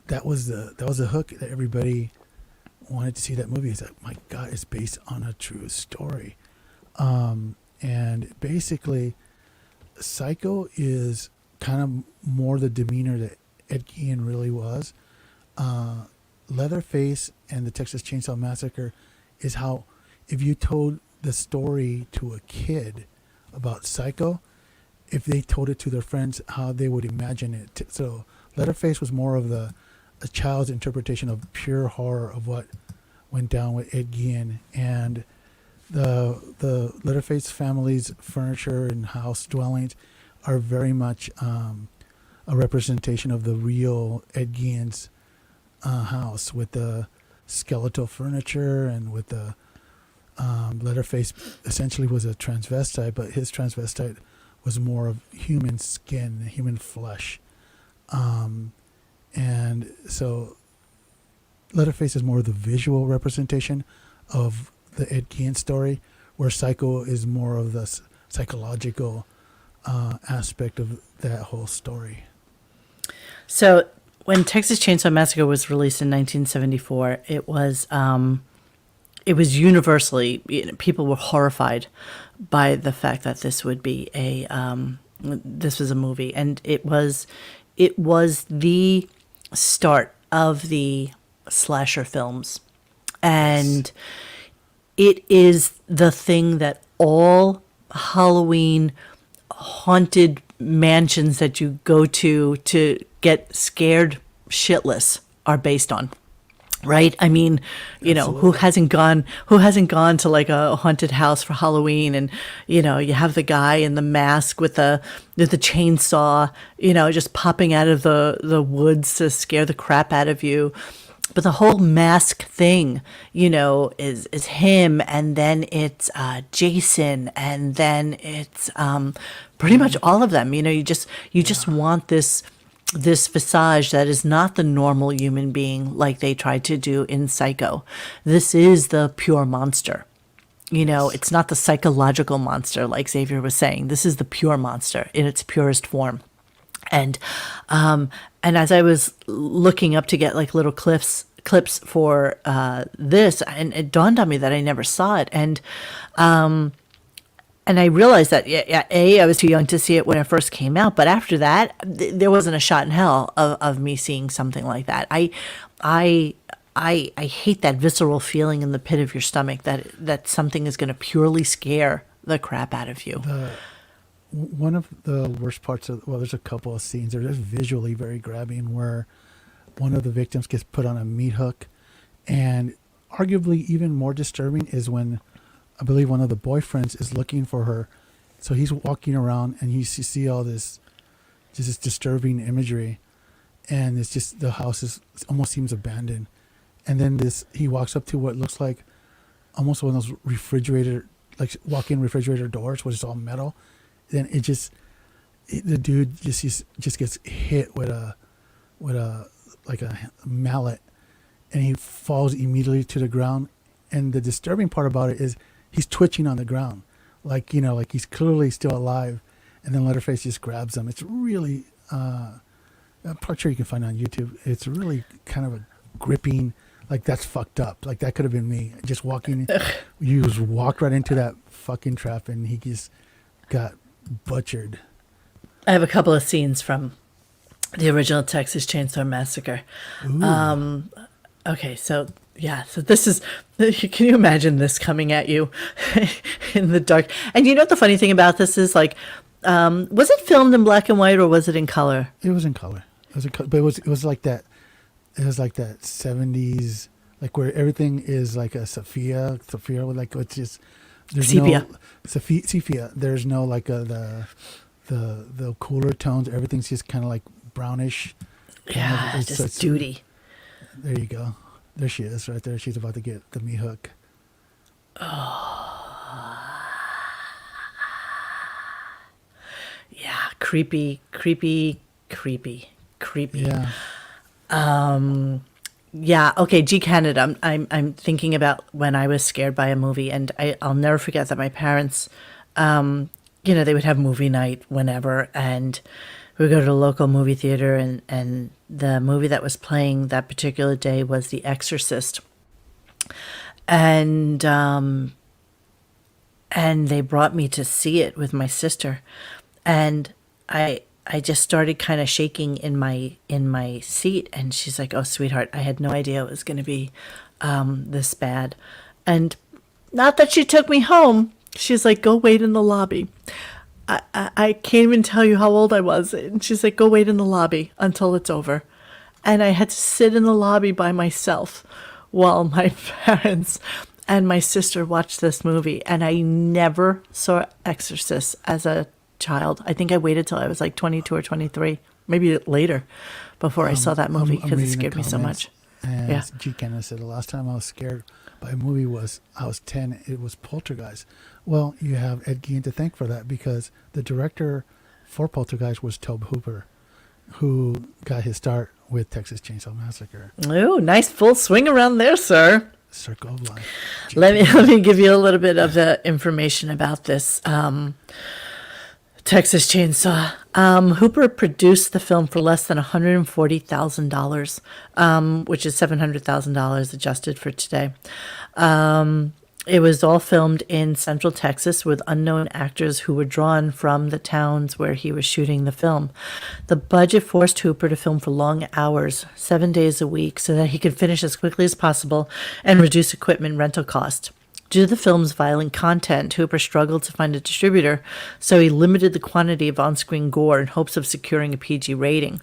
that was the hook that everybody wanted to see that movie. It's like, my God, it's based on a true story. And basically, Psycho is kind of more the demeanor that Ed Gein really was. Leatherface and the Texas Chainsaw Massacre is how, if you told the story to a kid about Psycho, if they told it to their friends, how they would imagine it. So Leatherface was more of a child's interpretation of pure horror of what went down with Ed Gein. And the Leatherface family's furniture and house dwellings are very much a representation of the real Ed Gein's house, with the skeletal furniture, and with the Leatherface essentially was a transvestite, but his transvestite was more of human skin, human flesh. And so Leatherface is more of the visual representation of the Ed Gein story, where Psycho is more of the psychological aspect of that whole story. So when Texas Chainsaw Massacre was released in 1974, it was universally, people were horrified by the fact that this would be this was a movie, and it was the start of the slasher films, and it is the thing that all Halloween haunted mansions that you go to get scared shitless are based on. Right? I mean, you know, who hasn't gone to like a haunted house for Halloween, and, you know, you have the guy in the mask with the chainsaw, you know, just popping out of the woods to scare the crap out of you. But the whole mask thing, you know, is him, and then it's Jason, and then it's pretty much all of them. You know, you just want this visage that is not the normal human being like they tried to do in Psycho. This is the pure monster. You know, it's not the psychological monster like Xavier was saying. This is the pure monster in its purest form. And as I was looking up to get like little clips for this, and it dawned on me that I never saw it. And I realized that, I was too young to see it when it first came out. But after that, there wasn't a shot in hell of me seeing something like that. I hate that visceral feeling in the pit of your stomach that something is going to purely scare the crap out of you. One of the worst parts there's a couple of scenes that are just visually very grabbing, where one of the victims gets put on a meat hook, and arguably even more disturbing is when I believe one of the boyfriends is looking for her. So he's walking around, and you see all this disturbing imagery, and it's just, the house almost seems abandoned. And then he walks up to what looks like almost one of those walk-in refrigerator doors, which is all metal. Then the dude just gets hit with a mallet, and he falls immediately to the ground. And the disturbing part about it is he's twitching on the ground, like he's clearly still alive. And then Leatherface just grabs him. It's really a picture you can find on YouTube. It's really kind of a gripping. Like, that's fucked up. Like, that could have been me just walking. You just walked right into that fucking trap, and he just got butchered. I have a couple of scenes from the original Texas Chainsaw Massacre. Okay, so this is, can you imagine this coming at you in the dark? And you know what the funny thing about this is, like, was it filmed in black and white, or was it in color? It was in color. But it was like that. It was like that 70s, like where everything is like a sepia with, like, it's just, there's sepia. Sepia. There's no like the cooler tones. Everything's just kind of like brownish. Yeah, just duty. There you go. There she is, right there. She's about to get the meat hook. Oh. Yeah, creepy. Yeah. Yeah. Okay. G Canada. I'm thinking about when I was scared by a movie, and I'll never forget that my parents, they would have movie night whenever, and we would go to the local movie theater, and the movie that was playing that particular day was The Exorcist, and they brought me to see it with my sister, and I just started kind of shaking in my seat, and she's like, "Oh, sweetheart, I had no idea it was going to be this bad." And not that she took me home. She's like, "Go wait in the lobby." I can't even tell you how old I was. And she's like, "Go wait in the lobby until it's over." And I had to sit in the lobby by myself while my parents and my sister watched this movie. And I never saw Exorcist as a child. I think I waited till I was like 22 or 23, maybe later, before I saw that movie, because it scared me so much. And Yeah. G. Cannon said, the last time I was scared by a movie was I was 10. It was Poltergeist. Well, you have Ed Gein to thank for that, because the director for Poltergeist was Tobe Hooper, who got his start with Texas Chainsaw Massacre. Ooh, nice full swing around there, sir. Circle of Life. Let me give you a little bit of the information about this Texas Chainsaw. Hooper produced the film for less than $140,000, which is $700,000 adjusted for today. It was all filmed in Central Texas with unknown actors who were drawn from the towns where he was shooting the film. The budget forced Hooper to film for long hours, 7 days a week, so that he could finish as quickly as possible and reduce equipment rental costs. Due to the film's violent content, Hooper struggled to find a distributor, so he limited the quantity of on-screen gore in hopes of securing a PG rating.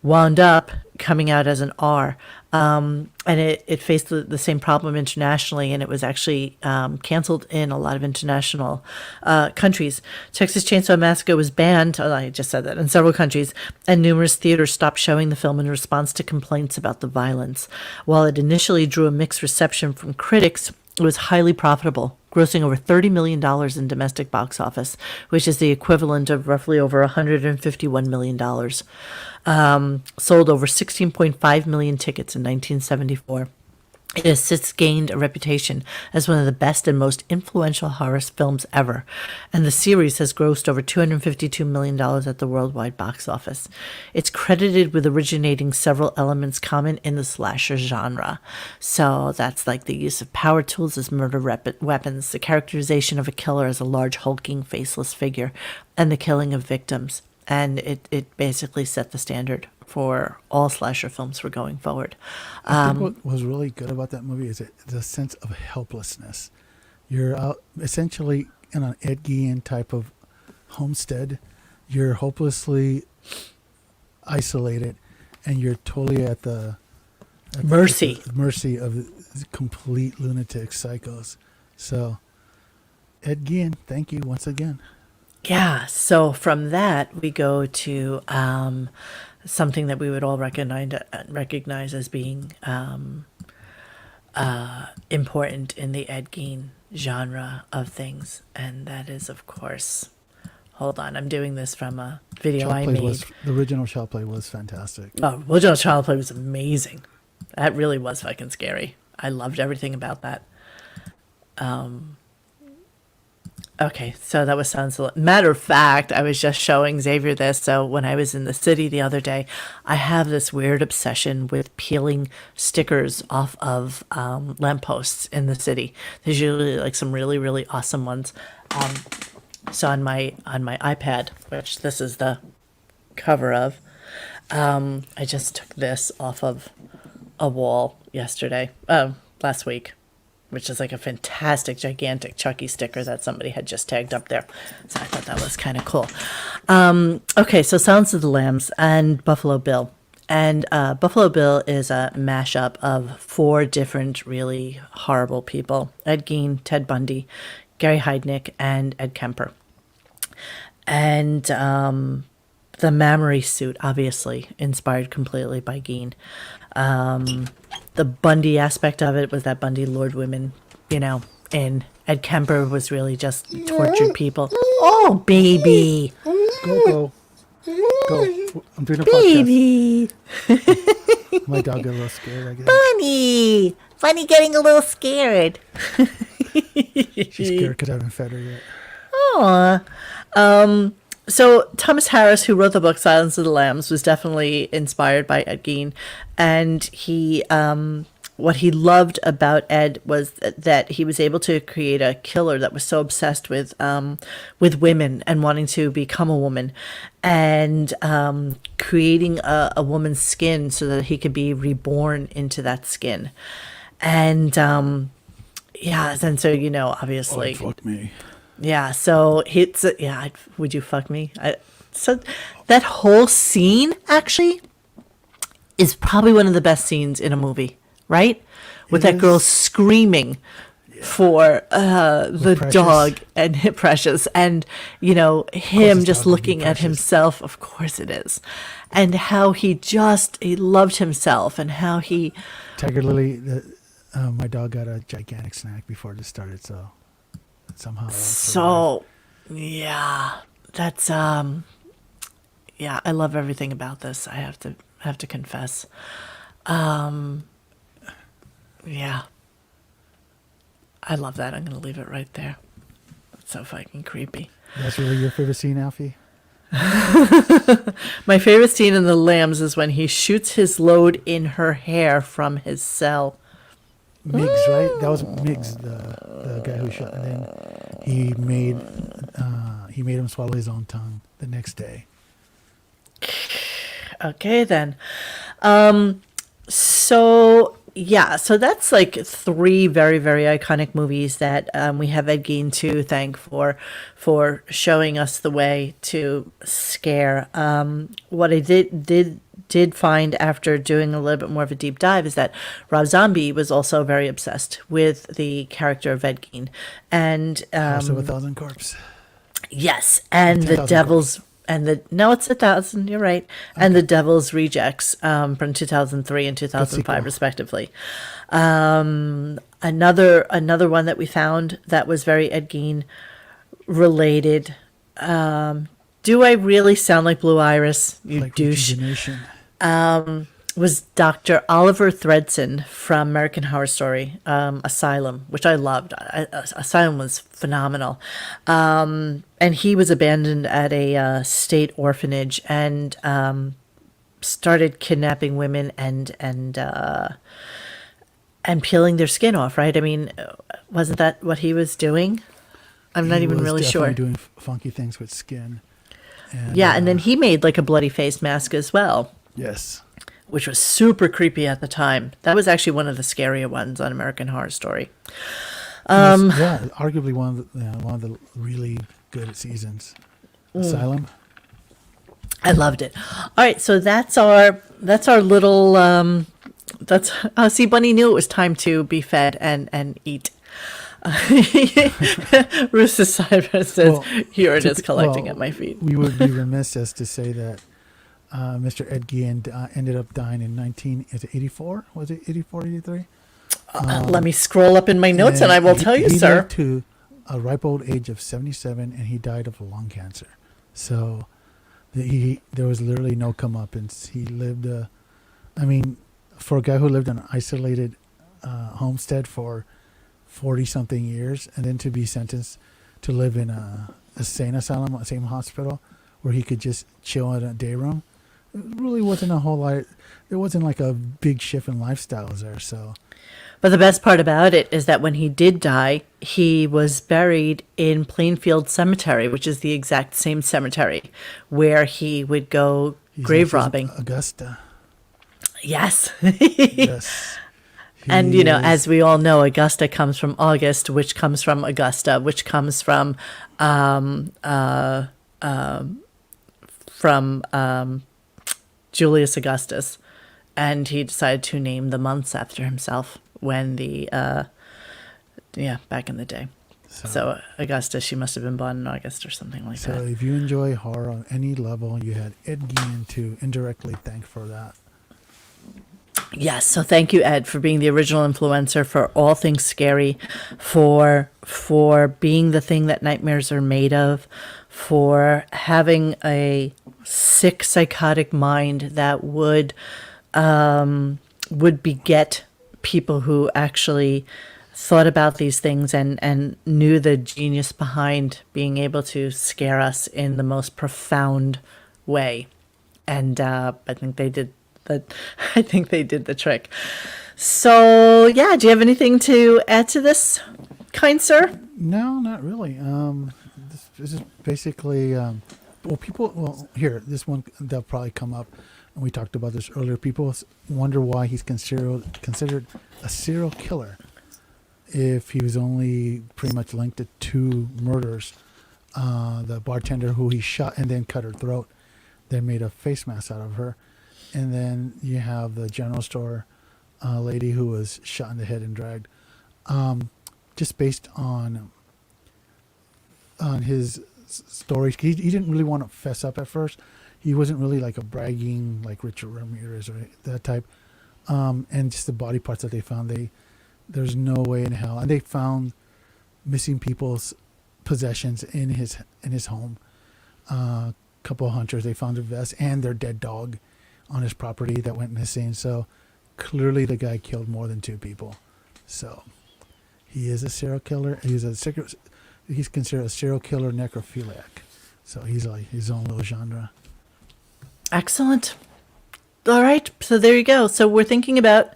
Wound up coming out as an R, and it faced the same problem internationally, and it was actually canceled in a lot of international countries. Texas Chainsaw Massacre was banned, I just said that, in several countries, and numerous theaters stopped showing the film in response to complaints about the violence. While it initially drew a mixed reception from critics, it was highly profitable, grossing over $30 million in domestic box office, which is the equivalent of roughly over $151 million. Sold over 16.5 million tickets in 1974. It has since gained a reputation as one of the best and most influential horror films ever, and the series has grossed over $252 million at the worldwide box office. It's credited with originating several elements common in the slasher genre. So that's like the use of power tools as murder weapons, the characterization of a killer as a large, hulking, faceless figure, and the killing of victims. And it basically set the standard for all slasher films for going forward. I think what was really good about that movie is the sense of helplessness. You're out essentially in an Ed Gein type of homestead. You're hopelessly isolated, and you're totally at the Mercy. mercy of the complete lunatic psychos. So, Ed Gein, thank you once again. Yeah, so from that we go to something that we would all recognize as being important in the Ed Gein genre of things, and that is, of course, hold on, I'm doing this from a video I made. The original Shell Play was fantastic. Oh, original Child Play was amazing. That really was fucking scary. I loved everything about that. Okay, so that was sounds. Matter of fact, I was just showing Xavier this. So when I was in the city the other day, I have this weird obsession with peeling stickers off of lampposts in the city. There's usually like some really, really awesome ones. So on my iPad, which this is the cover of, I just took this off of a wall last week, which is like a fantastic, gigantic Chucky sticker that somebody had just tagged up there. So I thought that was kind of cool. Okay, so Silence of the Lambs and Buffalo Bill. And Buffalo Bill is a mashup of 4 different really horrible people. Ed Gein, Ted Bundy, Gary Heidnik, and Ed Kemper. And the mammary suit, obviously, inspired completely by Gein. The Bundy aspect of it was that Bundy lured women, and Ed Kemper was really just tortured people. Oh, baby. Go. I'm doing a podcast. Baby. My dog got a little scared, I guess. Bunny getting a little scared. She's scared because I haven't fed her yet. Aw. So Thomas Harris, who wrote the book Silence of the Lambs, was definitely inspired by Ed Gein, and he what he loved about Ed was that he was able to create a killer that was so obsessed with women and wanting to become a woman, and creating a woman's skin so that he could be reborn into that skin, and and so obviously. Oh, fuck me. Yeah, so would you fuck me? So that whole scene actually is probably one of the best scenes in a movie, right? With that girl screaming for the Precious. dog and Precious, and him his just dog would be looking at Precious. himself. Of course it is, and how he loved himself, and how he Tiger Lily, my dog got a gigantic snack before this started, so somehow I survived. so yeah, that's yeah, I love everything about this. I have to confess. Yeah. I love that. I'm going to leave it right there. It's so fucking creepy. That's really your favorite scene, Alfie? My favorite scene in The Lambs is when he shoots his load in her hair from his cell. Miggs, right? That was Miggs, the guy who shot, and then he made him swallow his own tongue the next day. Okay, then. So yeah, so that's like three very, very iconic movies that we have Ed Gein to thank for showing us the way to scare. What I did find after doing a little bit more of a deep dive is that Rob Zombie was also very obsessed with the character of Ed Gein, and House of a Thousand Corpse. yes, and the 10,000 Devil's and the no, it's 1,000. You're right, and the Devil's Rejects from 2003 and 2005, sequel. respectively. Another one that we found that was very Ed Gein related. Do I really sound like Blue Iris? You Like douche. Rejuvenation. Was Dr. Oliver Thredson from American Horror Story, Asylum, which I loved. Asylum was phenomenal. And he was abandoned at a state orphanage and started kidnapping women and peeling their skin off, right? I mean, wasn't that what he was doing? I'm not He even was really definitely sure. doing funky things with skin. And, Yeah, and then he made like a bloody face mask as well, yes. which was super creepy at the time. That was actually one of the scarier ones on American Horror Story. Yeah, arguably one of the really good seasons. Asylum. I loved it. All right, so that's our little that's see, Bunny knew it was time to be fed and eat. Rooster Cyrus says, Well, "Here it is, collecting well, at my feet." We would be remiss as to say that Mr. Ed Gein ended up dying in 1984. Was it 84, 83? Let me scroll up in my notes, and I will tell you, he sir. lived to a ripe old age of 77, and he died of lung cancer. So there was literally no comeuppance. He lived, I mean, for a guy who lived in an isolated homestead for 40-something years, and then to be sentenced to live in a sane asylum, a same hospital, where he could just chill in a day room, it really wasn't a whole lot. There wasn't like a big shift in lifestyles there. So, But the best part about it is that when he did die, he was buried in Plainfield Cemetery, which is the exact same cemetery where he would go he's grave actually robbing. Augusta. Yes. Yes. And, He you know, is- as we all know, Augusta comes from August, which comes from Augusta, which comes from Julius Augustus. And he decided to name the months after himself when back in the day. So Augusta, she must have been born in August or something like So that. if you enjoy horror on any level, you had Ed Gein to indirectly thank for that. Yes, so thank you, Ed, for being the original influencer for all things scary, for being the thing that nightmares are made of, for having a sick, psychotic mind that would beget people who actually thought about these things and knew the genius behind being able to scare us in the most profound way. And I think they did the trick. So yeah, do you have anything to add to this, kind sir? No, not really. This is basically, here, this one, that'll probably come up, and we talked about this earlier. People wonder why he's considered a serial killer if he was only pretty much linked to 2 murders. The bartender who he shot and then cut her throat, then made a face mask out of her. And then you have the general store lady who was shot in the head and dragged. Just based on his story, he didn't really want to fess up at first. he wasn't really like a bragging like Richard Ramirez or that type. And just the body parts that they found, there's no way in hell. And they found missing people's possessions in his home. Couple of hunters, they found a vest and their dead dog on his property that went missing. So clearly the guy killed more than 2 people. So he is a serial killer. He's considered a serial killer necrophiliac. So he's like his own little genre. Excellent. All right. So there you go. So we're thinking about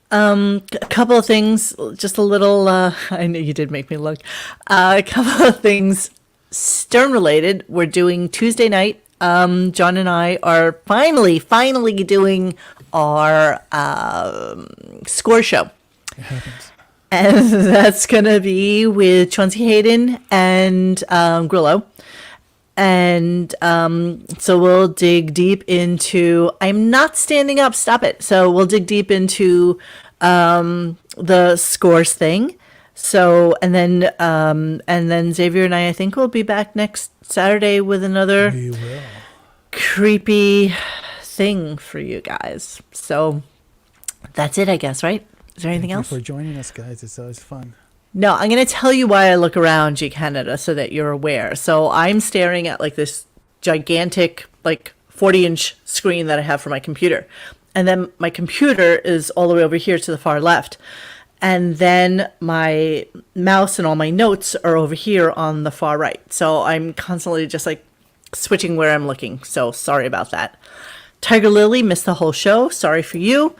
a couple of things, just a little, I know you did make me look, a couple of things Stern related. We're doing Tuesday night. John and I are finally doing our score show. It happens. And that's going to be with Chauncey Hayden and Grillo. And so we'll dig deep into, I'm not standing up, stop it. So we'll dig deep into the scores thing. So, and then Xavier and I think we'll be back next Saturday with another creepy thing for you guys. So that's it, I guess, right? Is there anything else? Thank you for joining us, guys. It's always fun. No, I'm going to tell you why I look around G Canada so that you're aware. So I'm staring at like this gigantic, like 40-inch screen that I have for my computer. And then my computer is all the way over here to the far left. And then my mouse and all my notes are over here on the far right. So I'm constantly just like switching where I'm looking. So sorry about that. Tiger Lily missed the whole show. Sorry for you,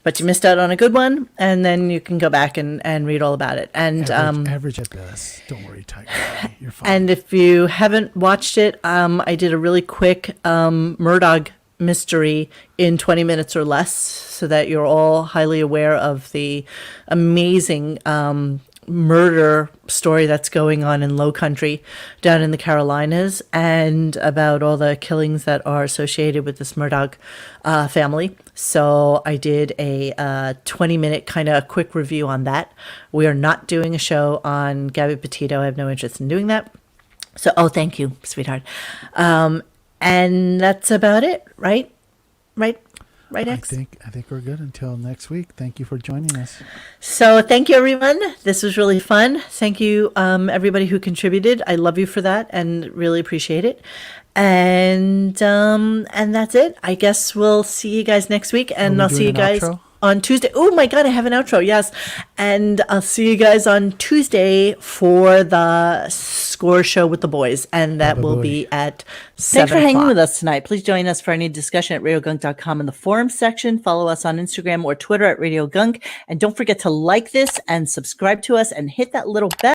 but you missed out on a good one. And then you can go back and read all about it. And average at best. Don't worry, Tiger Lily. You're fine. And if you haven't watched it, I did a really quick Murdoch mystery in 20 minutes or less so that you're all highly aware of the amazing murder story that's going on in Low Country down in the Carolinas and about all the killings that are associated with this Murdoch family. So I did a 20-minute kind of quick review on that. We are not doing a show on Gabby Petito. I have no interest in doing that. So, thank you, sweetheart. And that's about it, right? Right, X? I think we're good until next week. Thank you for joining us. So thank you, everyone. This was really fun. Thank you, everybody who contributed. I love you for that and really appreciate it. And that's it. I guess we'll see you guys next week, and I'll see you guys on Tuesday. Oh my God, I have an outro. Yes. And I'll see you guys on Tuesday for the score show with the boys. And that will be at 7 Thanks for hanging with us tonight. Please join us for any discussion at radiogunk.com in the forum section. Follow us on Instagram or Twitter at Radio Gunk. And don't forget to like this and subscribe to us and hit that little bell